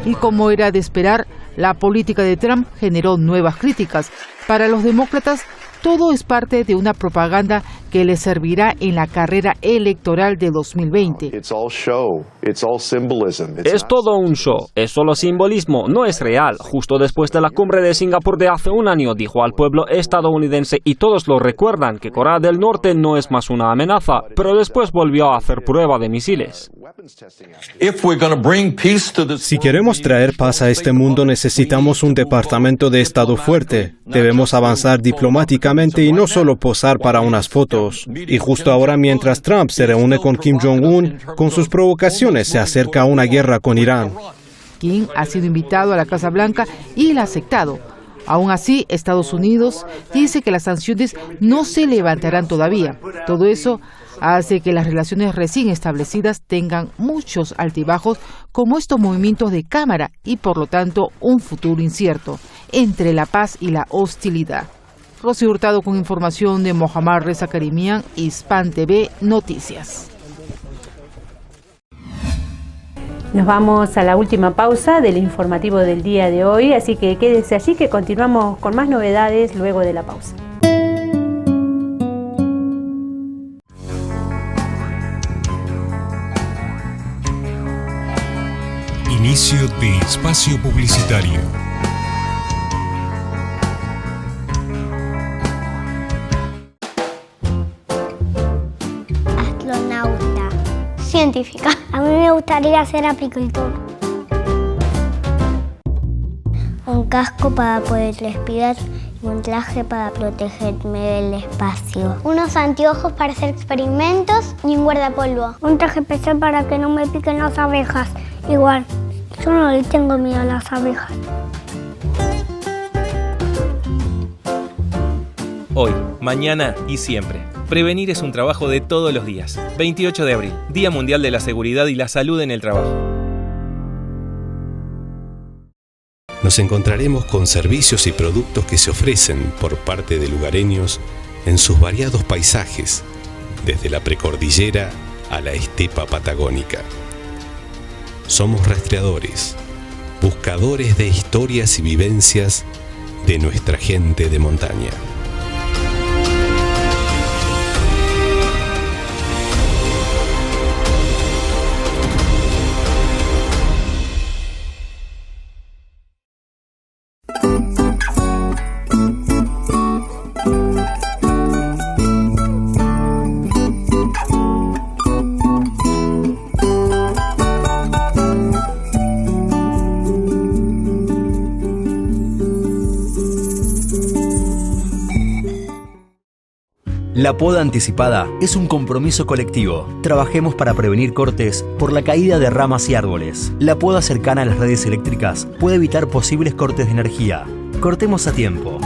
S20: Y como era de esperar, la política de Trump generó nuevas críticas. Para los demócratas, todo es parte de una propaganda que les servirá en la carrera electoral de 2020.
S22: Es todo un show, es solo simbolismo, no es real. Justo después de la cumbre de Singapur de hace un año, dijo al pueblo estadounidense, y todos lo recuerdan, que Corea del Norte no es más una amenaza, pero después volvió a hacer prueba de misiles.
S23: Si queremos traer paz a este mundo, necesitamos un departamento de Estado fuerte. Debemos avanzar diplomáticamente y no solo posar para unas fotos. Y justo ahora, mientras Trump se reúne con Kim Jong-un, con sus provocaciones se acerca a una guerra con Irán.
S20: Kim ha sido invitado a la Casa Blanca y la ha aceptado. Aún así, Estados Unidos dice que las sanciones no se levantarán todavía. Todo eso hace que las relaciones recién establecidas tengan muchos altibajos, como estos movimientos de cámara, y por lo tanto un futuro incierto entre la paz y la hostilidad. Rosy Hurtado con información de Mohammad Reza Karimian, Hispan TV Noticias.
S1: Nos vamos a la última pausa del informativo del día de hoy, así que quédese allí que continuamos con más novedades luego de la pausa.
S11: Inicio de espacio publicitario.
S2: Astronauta. Científica. A mí me gustaría ser apicultor. Un casco para poder respirar y un traje para protegerme del espacio. Unos anteojos para hacer experimentos y un guardapolvo. Un traje especial para que no me piquen las abejas. Igual, yo no le tengo miedo a las abejas.
S5: Hoy, mañana y siempre. Prevenir es un trabajo de todos los días. 28 de abril, Día Mundial de la Seguridad y la Salud en el Trabajo.
S7: Nos encontraremos con servicios y productos que se ofrecen por parte de lugareños en sus variados paisajes, desde la precordillera a la estepa patagónica. Somos rastreadores, buscadores de historias y vivencias de nuestra gente de montaña.
S24: La poda anticipada es un compromiso colectivo. Trabajemos para prevenir cortes por la caída de ramas y árboles. La poda cercana a las redes eléctricas puede evitar posibles cortes de energía. Cortemos a tiempo.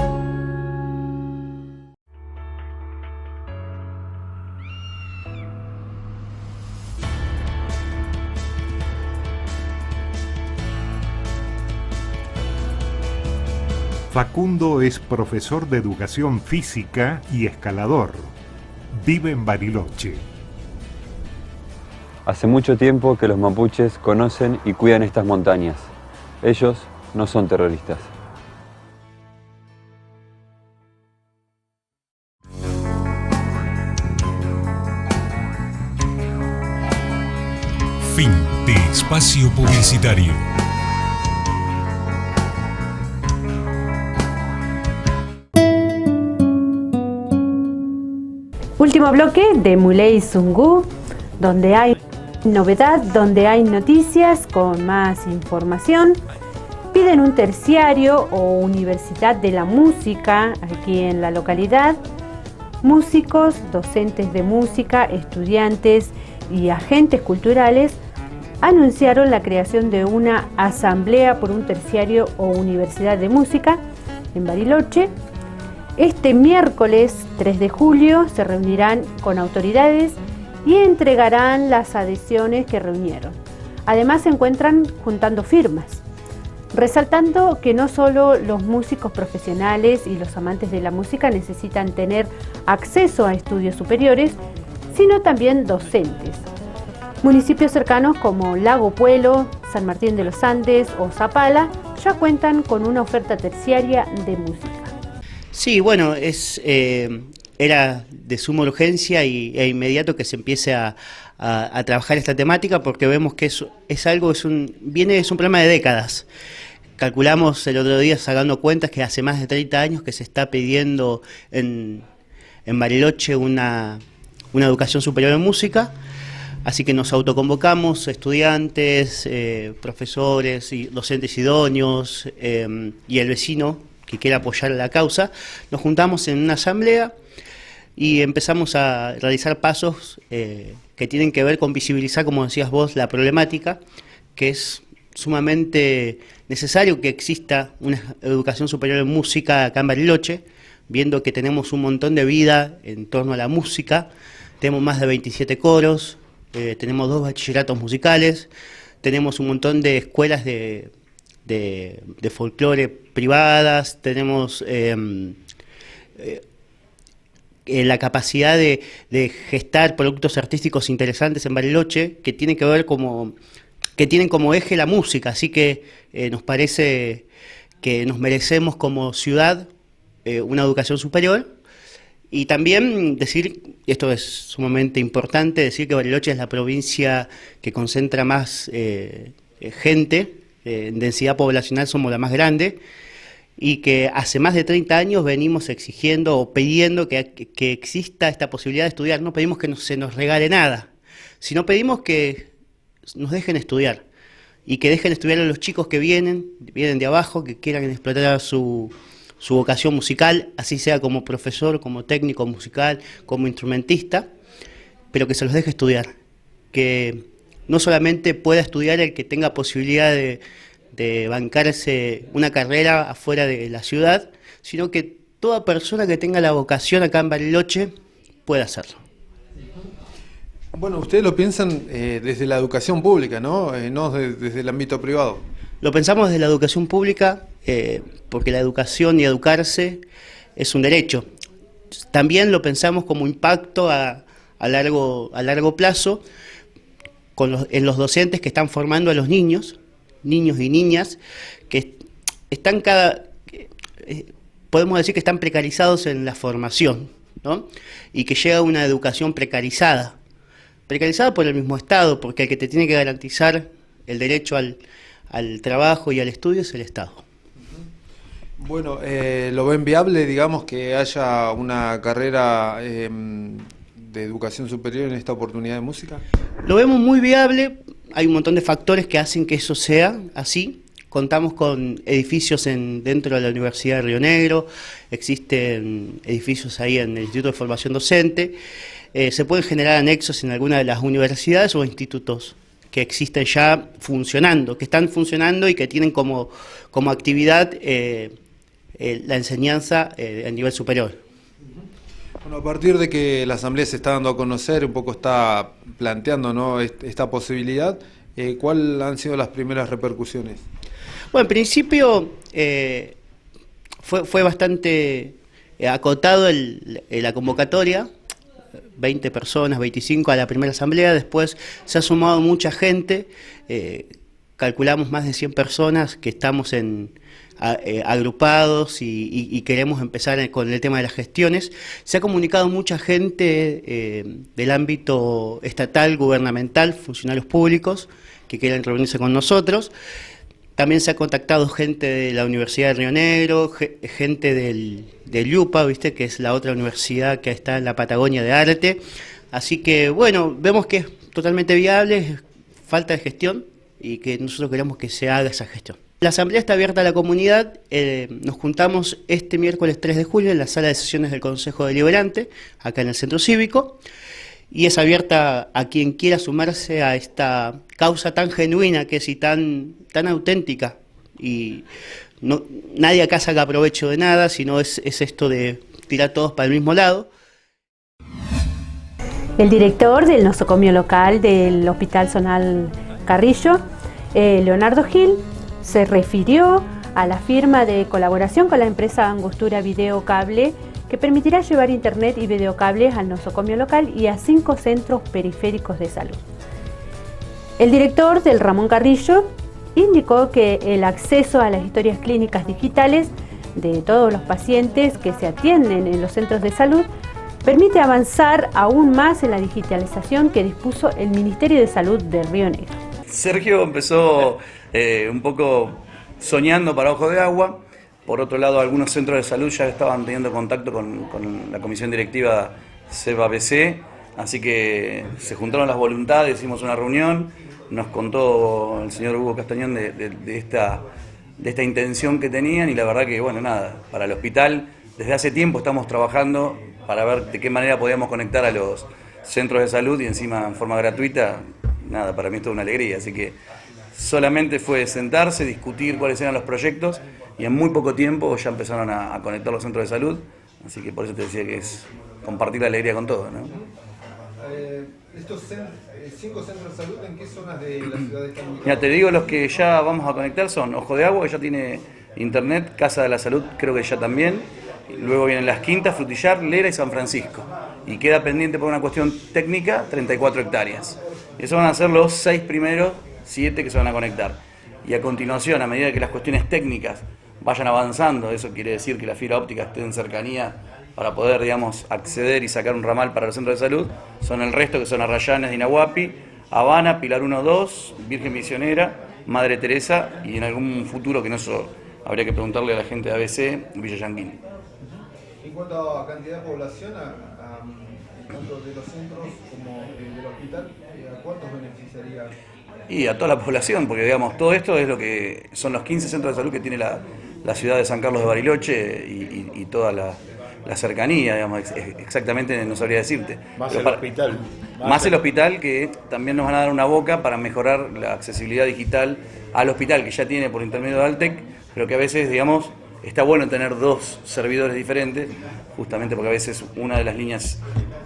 S11: Facundo es profesor de educación física y escalador. Vive en Bariloche.
S25: Hace mucho tiempo que los mapuches conocen y cuidan estas montañas. Ellos no son terroristas.
S11: Fin de espacio publicitario.
S1: Último bloque de Muley Zungu, donde hay novedad, donde hay noticias con más información. Piden un terciario o universidad de la música aquí en la localidad. Músicos, docentes de música, estudiantes y agentes culturales anunciaron la creación de una asamblea por un terciario o universidad de música en Bariloche. Este miércoles 3 de julio se reunirán con autoridades y entregarán las adhesiones que reunieron. Además se encuentran juntando firmas, resaltando que no solo los músicos profesionales y los amantes de la música necesitan tener acceso a estudios superiores, sino también docentes. Municipios cercanos como Lago Puelo, San Martín de los Andes o Zapala ya cuentan con una oferta terciaria de música.
S26: Sí, bueno, era de suma urgencia e inmediato que se empiece a trabajar esta temática porque vemos que es un problema de décadas. Calculamos el otro día sacando cuentas que hace más de 30 años que se está pidiendo en Bariloche una educación superior en música, así que nos autoconvocamos, estudiantes, profesores, y docentes idóneos y el vecino que quiera apoyar la causa. Nos juntamos en una asamblea y empezamos a realizar pasos que tienen que ver con visibilizar, como decías vos, la problemática, que es sumamente necesario que exista una educación superior en música acá en Bariloche, viendo que tenemos un montón de vida en torno a la música. Tenemos más de 27 coros, tenemos 2 bachilleratos musicales, tenemos un montón de escuelas de folclore privadas, tenemos la capacidad de gestar productos artísticos interesantes en Bariloche, que tiene que ver como que tienen como eje la música, así que nos parece que nos merecemos como ciudad una educación superior. Y también decir, y esto es sumamente importante, decir que Bariloche es la provincia que concentra más gente, en densidad poblacional somos la más grande, y que hace más de 30 años venimos exigiendo o pidiendo que exista esta posibilidad de estudiar. No pedimos que se nos regale nada, sino pedimos que nos dejen estudiar, y que dejen estudiar a los chicos que vienen de abajo, que quieran explotar su vocación musical, así sea como profesor, como técnico musical, como instrumentista, pero que se los deje estudiar, que no solamente pueda estudiar el que tenga posibilidad de bancarse una carrera afuera de la ciudad, sino que toda persona que tenga la vocación acá en Bariloche pueda hacerlo.
S3: Bueno, ustedes lo piensan desde la educación pública, ¿no? No desde el ámbito privado.
S26: Lo pensamos desde la educación pública porque la educación y educarse es un derecho. También lo pensamos como impacto a largo plazo en los docentes que están formando a los niños y niñas, que están podemos decir que están precarizados en la formación, ¿no? Y que llega una educación precarizada por el mismo Estado, porque el que te tiene que garantizar el derecho al trabajo y al estudio es el Estado.
S3: Bueno, ¿lo ven viable, digamos, que haya una carrera de educación superior en esta oportunidad de música?
S26: Lo vemos muy viable, hay un montón de factores que hacen que eso sea así. Contamos con edificios dentro de la Universidad de Río Negro, existen edificios ahí en el Instituto de Formación Docente, se pueden generar anexos en alguna de las universidades o institutos que existen ya funcionando, que están funcionando y que tienen como actividad la enseñanza a nivel superior.
S3: Bueno, a partir de que la Asamblea se está dando a conocer, un poco está planteando, ¿no?, esta posibilidad, ¿cuáles han sido las primeras repercusiones?
S26: Bueno, en principio fue bastante acotado la convocatoria, 20 personas, 25 a la primera asamblea, después se ha sumado mucha gente, calculamos más de 100 personas que estamos agrupados y queremos empezar con el tema de las gestiones. Se ha comunicado mucha gente del ámbito estatal, gubernamental, funcionarios públicos que quieren reunirse con nosotros. También se ha contactado gente de la Universidad de Río Negro, gente del IUPA, ¿viste?, que es la otra universidad que está en la Patagonia de Arte. Así que, bueno, vemos que es totalmente viable, es falta de gestión y que nosotros queremos que se haga esa gestión. La asamblea está abierta a la comunidad, nos juntamos este miércoles 3 de julio en la sala de sesiones del Consejo Deliberante, acá en el Centro Cívico, y es abierta a quien quiera sumarse a esta causa tan genuina que es y tan auténtica. Y nadie acá saca provecho de nada, sino es esto de tirar todos para el mismo lado.
S1: El director del nosocomio local del Hospital Zonal Carrillo, Leonardo Gil, se refirió a la firma de colaboración con la empresa Angostura Videocable, que permitirá llevar internet y videocables al nosocomio local y a 5 centros periféricos de salud. El director del Ramón Carrillo indicó que el acceso a las historias clínicas digitales de todos los pacientes que se atienden en los centros de salud permite avanzar aún más en la digitalización que dispuso el Ministerio de Salud de Río Negro.
S16: Sergio empezó un poco soñando para Ojos de Agua. Por otro lado, algunos centros de salud ya estaban teniendo contacto con la comisión directiva CEPA-BC, así que se juntaron las voluntades, hicimos una reunión, nos contó el señor Hugo Castañón de esta intención que tenían y la verdad que, bueno, nada, para el hospital desde hace tiempo estamos trabajando para ver de qué manera podíamos conectar a los centros de salud y encima en forma gratuita. Nada, para mí es toda una alegría, así que solamente fue sentarse, discutir cuáles eran los proyectos y en muy poco tiempo ya empezaron a conectar los centros de salud, así que por eso te decía que es compartir la alegría con todos, ¿no?
S3: Estos 5 centros de salud, ¿en qué zonas de la ciudad están ubicados?
S16: Mira, te digo, los que ya vamos a conectar son Ojo de Agua, que ya tiene internet, Casa de la Salud creo que ya también, luego vienen Las Quintas, Frutillar, Lera y San Francisco, y queda pendiente por una cuestión técnica 34 hectáreas. Esos van a ser los 6 primeros 7 que se van a conectar. Y a continuación, a medida que las cuestiones técnicas vayan avanzando, eso quiere decir que la fibra óptica esté en cercanía para poder, digamos, acceder y sacar un ramal para los centros de salud, son el resto, que son Arrayanes de Inahuapi, Habana, Pilar 1-2, Virgen Misionera, Madre Teresa y en algún futuro, que no eso habría que preguntarle a la gente de ABC, Villa Yanguín.
S3: En cuanto a cantidad de población, tanto de los centros como del hospital, ¿a cuántos beneficiaría?
S16: Y a toda la población, porque digamos, todo esto es lo que son los 15 centros de salud que tiene la ciudad de San Carlos de Bariloche y toda la cercanía, digamos, exactamente no sabría decirte.
S15: Más el hospital.
S16: Más el hospital, que también nos van a dar una boca para mejorar la accesibilidad digital al hospital, que ya tiene por intermedio de Altec, pero que a veces, digamos, está bueno tener dos servidores diferentes, justamente porque a veces una de las líneas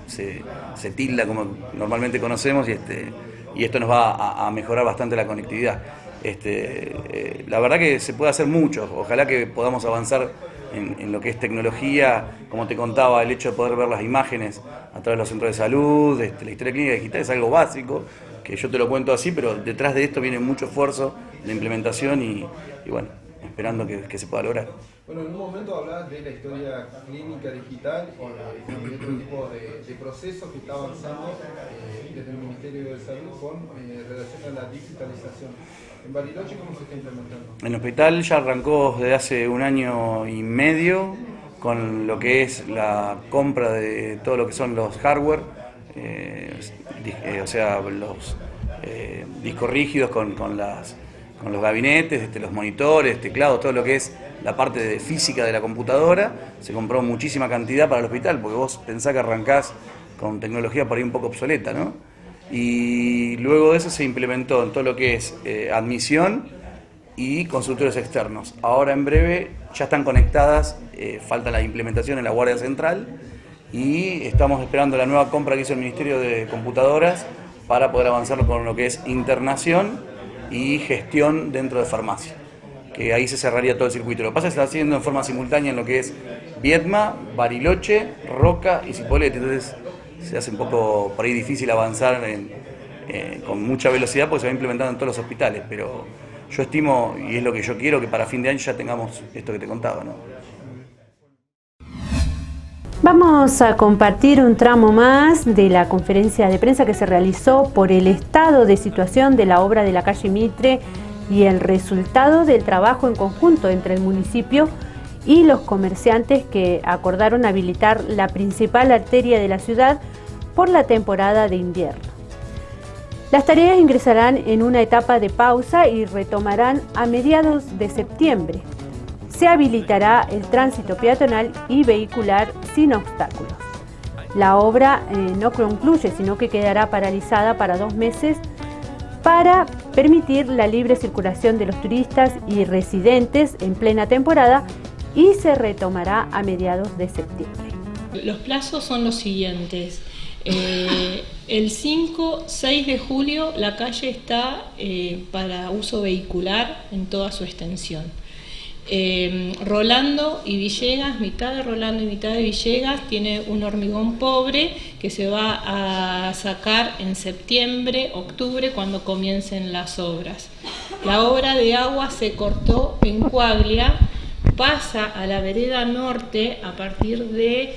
S16: se tilda como normalmente conocemos y esto nos va a mejorar bastante la conectividad. La verdad que se puede hacer mucho, ojalá que podamos avanzar en lo que es tecnología, como te contaba, el hecho de poder ver las imágenes a través de los centros de salud, la historia clínica digital es algo básico, que yo te lo cuento así, pero detrás de esto viene mucho esfuerzo de implementación y bueno, esperando que se pueda lograr.
S3: Bueno, en un momento hablabas de la historia clínica digital y de otro tipo de procesos que está avanzando desde el Ministerio de Salud con relación a la digitalización. ¿En Bariloche cómo se está implementando?
S16: En el hospital ya arrancó desde hace 1 año y medio con lo que es la compra de todo lo que son los hardware, o sea, los discos rígidos con los gabinetes, los monitores, teclados, todo lo que es la parte de física de la computadora. Se compró muchísima cantidad para el hospital, porque vos pensás que arrancás con tecnología por ahí un poco obsoleta, ¿no? Y luego de eso se implementó en todo lo que es admisión y consultorios externos. Ahora en breve ya están conectadas, falta la implementación en la Guardia Central y estamos esperando la nueva compra que hizo el Ministerio de Computadoras para poder avanzar con lo que es internación y gestión dentro de farmacia, que ahí se cerraría todo el circuito. Lo que pasa es que se está haciendo en forma simultánea en lo que es Viedma, Bariloche, Roca y Cipolletti, entonces se hace un poco por ahí difícil avanzar con mucha velocidad porque se va implementando en todos los hospitales, pero yo estimo, y es lo que yo quiero, que para fin de año ya tengamos esto que te contaba, ¿no?
S1: Vamos a compartir un tramo más de la conferencia de prensa que se realizó por el estado de situación de la obra de la calle Mitre y el resultado del trabajo en conjunto entre el municipio y los comerciantes que acordaron habilitar la principal arteria de la ciudad por la temporada de invierno. Las tareas ingresarán en una etapa de pausa y retomarán a mediados de septiembre. Se habilitará el tránsito peatonal y vehicular sin obstáculos. La obra no concluye, sino que quedará paralizada para 2 meses para permitir la libre circulación de los turistas y residentes en plena temporada y se retomará a mediados de septiembre.
S6: Los plazos son los siguientes. El 5-6 de julio la calle está para uso vehicular en toda su extensión. Rolando y Villegas, mitad de Rolando y mitad de Villegas, tiene un hormigón pobre que se va a sacar en septiembre, octubre, cuando comiencen las obras. La obra de agua se cortó en Coaglia, pasa a la vereda norte a partir de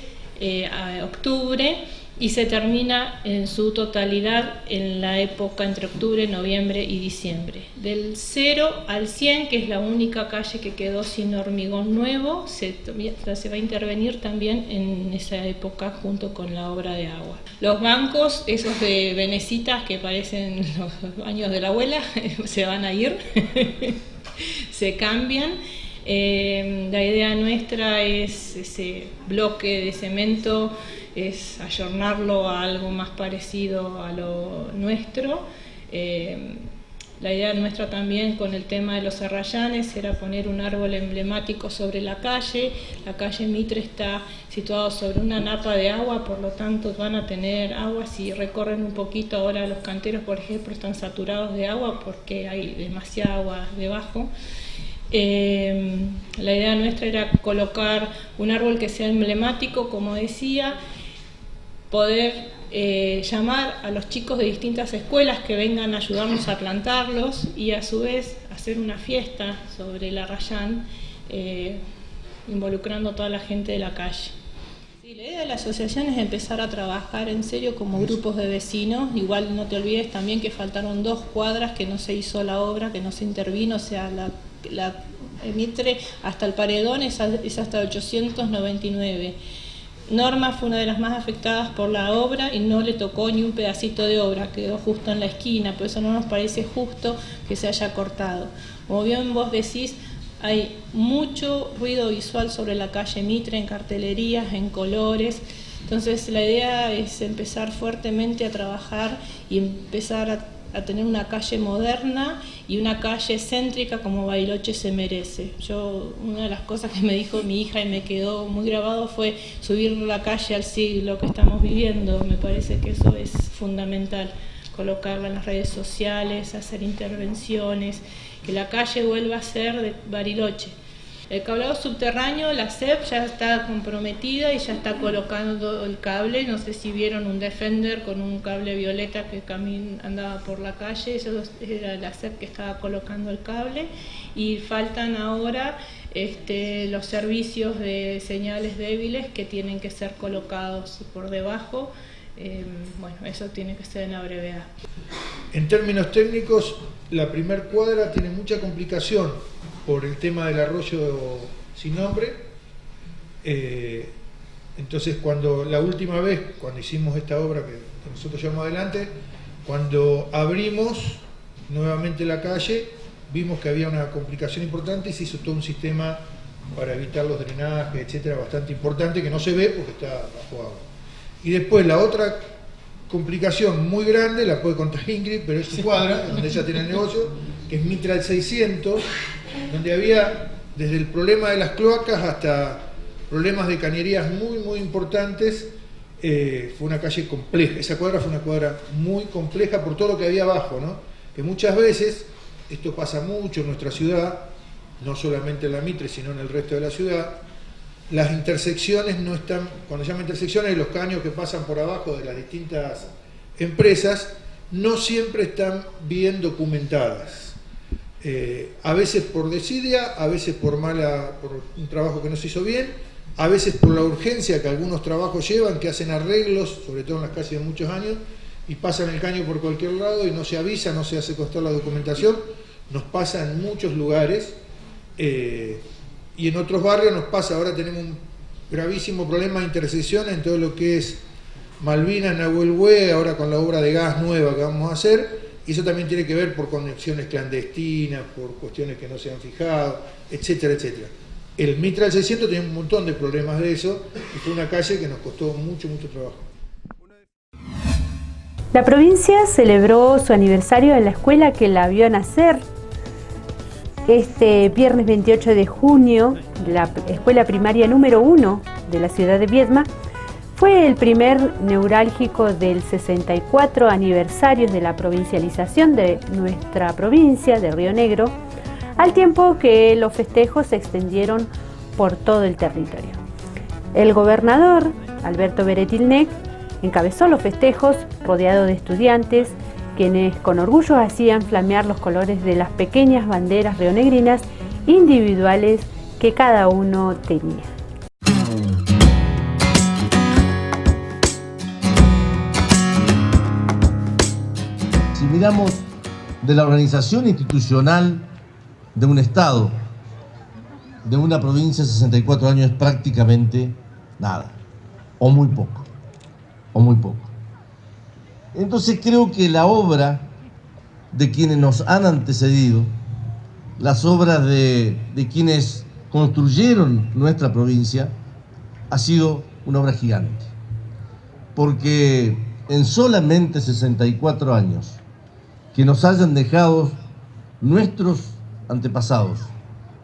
S6: octubre y se termina en su totalidad en la época entre octubre, noviembre y diciembre. Del 0 al 100, que es la única calle que quedó sin hormigón nuevo, se va a intervenir también en esa época junto con la obra de agua. Los bancos, esos de venecitas que parecen los baños de la abuela, se van a ir, se cambian. La idea nuestra es ese bloque de cemento, es ayornarlo a algo más parecido a lo nuestro. La idea nuestra también con el tema de los arrayanes era poner un árbol emblemático sobre la calle. La calle Mitre está situada sobre una napa de agua, por lo tanto van a tener agua. Si recorren un poquito ahora los canteros, por ejemplo, están saturados de agua porque hay demasiada agua debajo. La idea nuestra era colocar un árbol que sea emblemático, como decía, poder llamar a los chicos de distintas escuelas que vengan a ayudarnos a plantarlos y a su vez hacer una fiesta sobre el arrayán, involucrando a toda la gente de la calle. Sí, la idea de la asociación es empezar a trabajar en serio como grupos de vecinos. Igual no te olvides también que faltaron 2 cuadras que no se hizo la obra, que no se intervino, o sea, la Mitre hasta el Paredón es hasta 899. Norma fue una de las más afectadas por la obra y no le tocó ni un pedacito de obra, quedó justo en la esquina, por eso no nos parece justo que se haya cortado. Como bien vos decís, hay mucho ruido visual sobre la calle Mitre, en cartelerías, en colores. Entonces la idea es empezar fuertemente a trabajar y empezar a tener una calle moderna y una calle céntrica como Bariloche se merece. Una de las cosas que me dijo mi hija y me quedó muy grabado fue subir la calle al siglo que estamos viviendo. Me parece que eso es fundamental, colocarla en las redes sociales, hacer intervenciones, que la calle vuelva a ser de Bariloche. El cableado subterráneo, la CEP ya está comprometida y ya está colocando el cable. No sé si vieron un Defender con un cable violeta que andaba por la calle. Eso era la CEP que estaba colocando el cable. Y faltan ahora los servicios de señales débiles que tienen que ser colocados por debajo. Bueno, eso tiene que ser en la brevedad.
S4: En términos técnicos, la primer cuadra tiene mucha complicación por el tema del arroyo sin nombre. Entonces, la última vez, cuando hicimos esta obra que nosotros llevamos adelante, cuando abrimos nuevamente la calle, vimos que había una complicación importante y se hizo todo un sistema para evitar los drenajes, etcétera, bastante importante, que no se ve porque está bajo agua. Y después la otra complicación muy grande, la puede contar Ingrid, pero es su cuadra, donde ella tiene el negocio, que es Mitre al 600, donde había desde el problema de las cloacas hasta problemas de cañerías muy, muy importantes. Fue una calle compleja, esa cuadra fue una cuadra muy compleja por todo lo que había abajo, ¿no? Que muchas veces, esto pasa mucho en nuestra ciudad, no solamente en la Mitre, sino en el resto de la ciudad, las intersecciones no están, cuando se llama intersecciones, los caños que pasan por abajo de las distintas empresas, no siempre están bien documentadas. A veces por desidia, a veces por un trabajo que no se hizo bien, a veces por la urgencia que algunos trabajos llevan, que hacen arreglos, sobre todo en las calles de muchos años, y pasan el caño por cualquier lado y no se avisa, no se hace constar la documentación. Nos pasa en muchos lugares y en otros barrios nos pasa. Ahora tenemos un gravísimo problema de intersección en todo lo que es Malvinas, Nahuel Hué, ahora con la obra de gas nueva que vamos a hacer. Y eso también tiene que ver por conexiones clandestinas, por cuestiones que no se han fijado, etcétera, etcétera. El Mitre al 600 tiene un montón de problemas de eso y fue una calle que nos costó mucho, mucho trabajo.
S1: La provincia celebró su aniversario en la escuela que la vio nacer. Este viernes 28 de junio, la escuela primaria número 1 de la ciudad de Viedma fue el primer neurálgico del 64 aniversario de la provincialización de nuestra provincia de Río Negro, al tiempo que los festejos se extendieron por todo el territorio. El gobernador, Alberto Beretilnec, encabezó los festejos rodeado de estudiantes, quienes con orgullo hacían flamear los colores de las pequeñas banderas rionegrinas individuales que cada uno tenía.
S8: Si miramos de la organización institucional de un Estado, de una provincia de 64 años, es prácticamente nada, o muy poco, Entonces creo que la obra de quienes nos han antecedido, las obras de quienes construyeron nuestra provincia, ha sido una obra gigante. Porque en solamente 64 años que nos hayan dejado nuestros antepasados,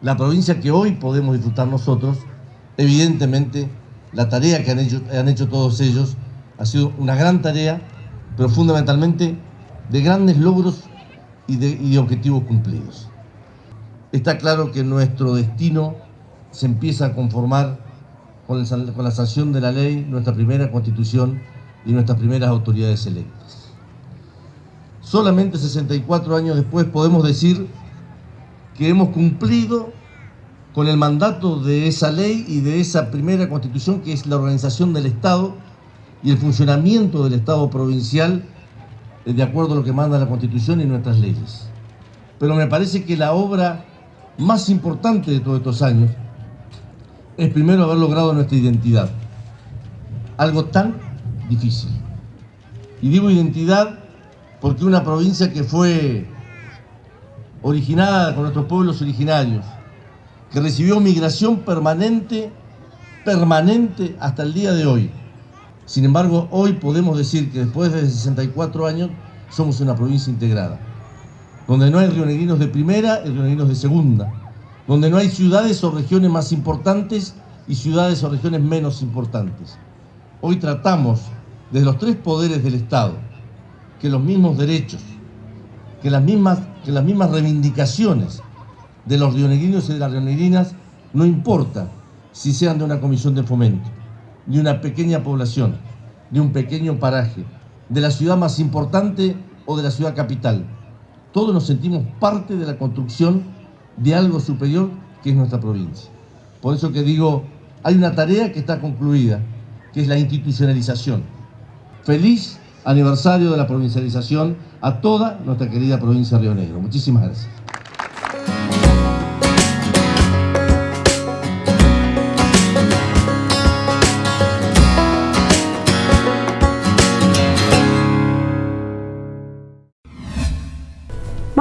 S8: la provincia que hoy podemos disfrutar nosotros, evidentemente la tarea que han hecho todos ellos ha sido una gran tarea, pero fundamentalmente de grandes logros y de objetivos cumplidos. Está claro que nuestro destino se empieza a conformar con la sanción de la ley, nuestra primera Constitución, y nuestras primeras autoridades electas. Solamente 64 años después podemos decir que hemos cumplido con el mandato de esa ley y de esa primera constitución, que es la organización del Estado y el funcionamiento del Estado provincial de acuerdo a lo que manda la Constitución y nuestras leyes. Pero me parece que la obra más importante de todos estos años es primero haber logrado nuestra identidad, algo tan difícil. Y digo identidad porque una provincia que fue originada con nuestros pueblos originarios, que recibió migración permanente hasta el día de hoy. Sin embargo, hoy podemos decir que después de 64 años somos una provincia integrada, donde no hay rionegrinos de primera y rionegrinos de segunda, donde no hay ciudades o regiones más importantes y ciudades o regiones menos importantes. Hoy tratamos desde los tres poderes del Estado que los mismos derechos, que las mismas reivindicaciones de los rionegrinos y de las rionegrinas, no importa si sean de una comisión de fomento, de una pequeña población, de un pequeño paraje, de la ciudad más importante o de la ciudad capital. Todos nos sentimos parte de la construcción de algo superior que es nuestra provincia. Por eso que digo, hay una tarea que está concluida, que es la institucionalización. Feliz aniversario de la provincialización a toda nuestra querida provincia de Río Negro. Muchísimas gracias.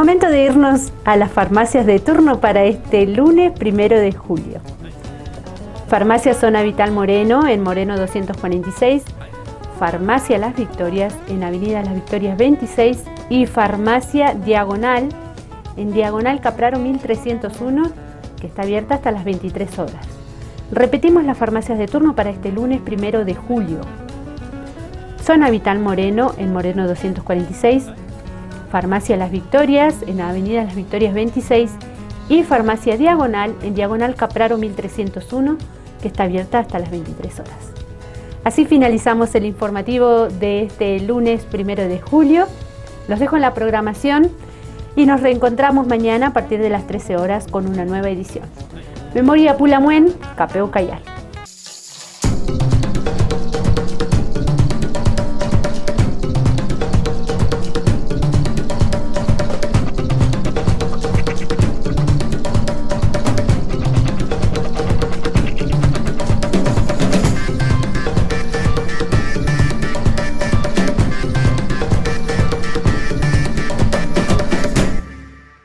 S1: Momento de irnos a las farmacias de turno para este lunes 1 de julio. Farmacia Zona Vital Moreno, en Moreno 246. Farmacia Las Victorias, en Avenida Las Victorias 26. Y Farmacia Diagonal, en Diagonal Capraro 1301, que está abierta hasta las 23 horas. Repetimos las farmacias de turno para este lunes 1 de julio. Zona Vital Moreno, en Moreno 246. Farmacia Las Victorias, en Avenida Las Victorias 26, y Farmacia Diagonal, en Diagonal Capraro 1301, que está abierta hasta las 23 horas. Así finalizamos el informativo de este lunes 1 de julio. Los dejo en la programación y nos reencontramos mañana a partir de las 13 horas con una nueva edición. Memoria Pulamuen, Capeo Cayal.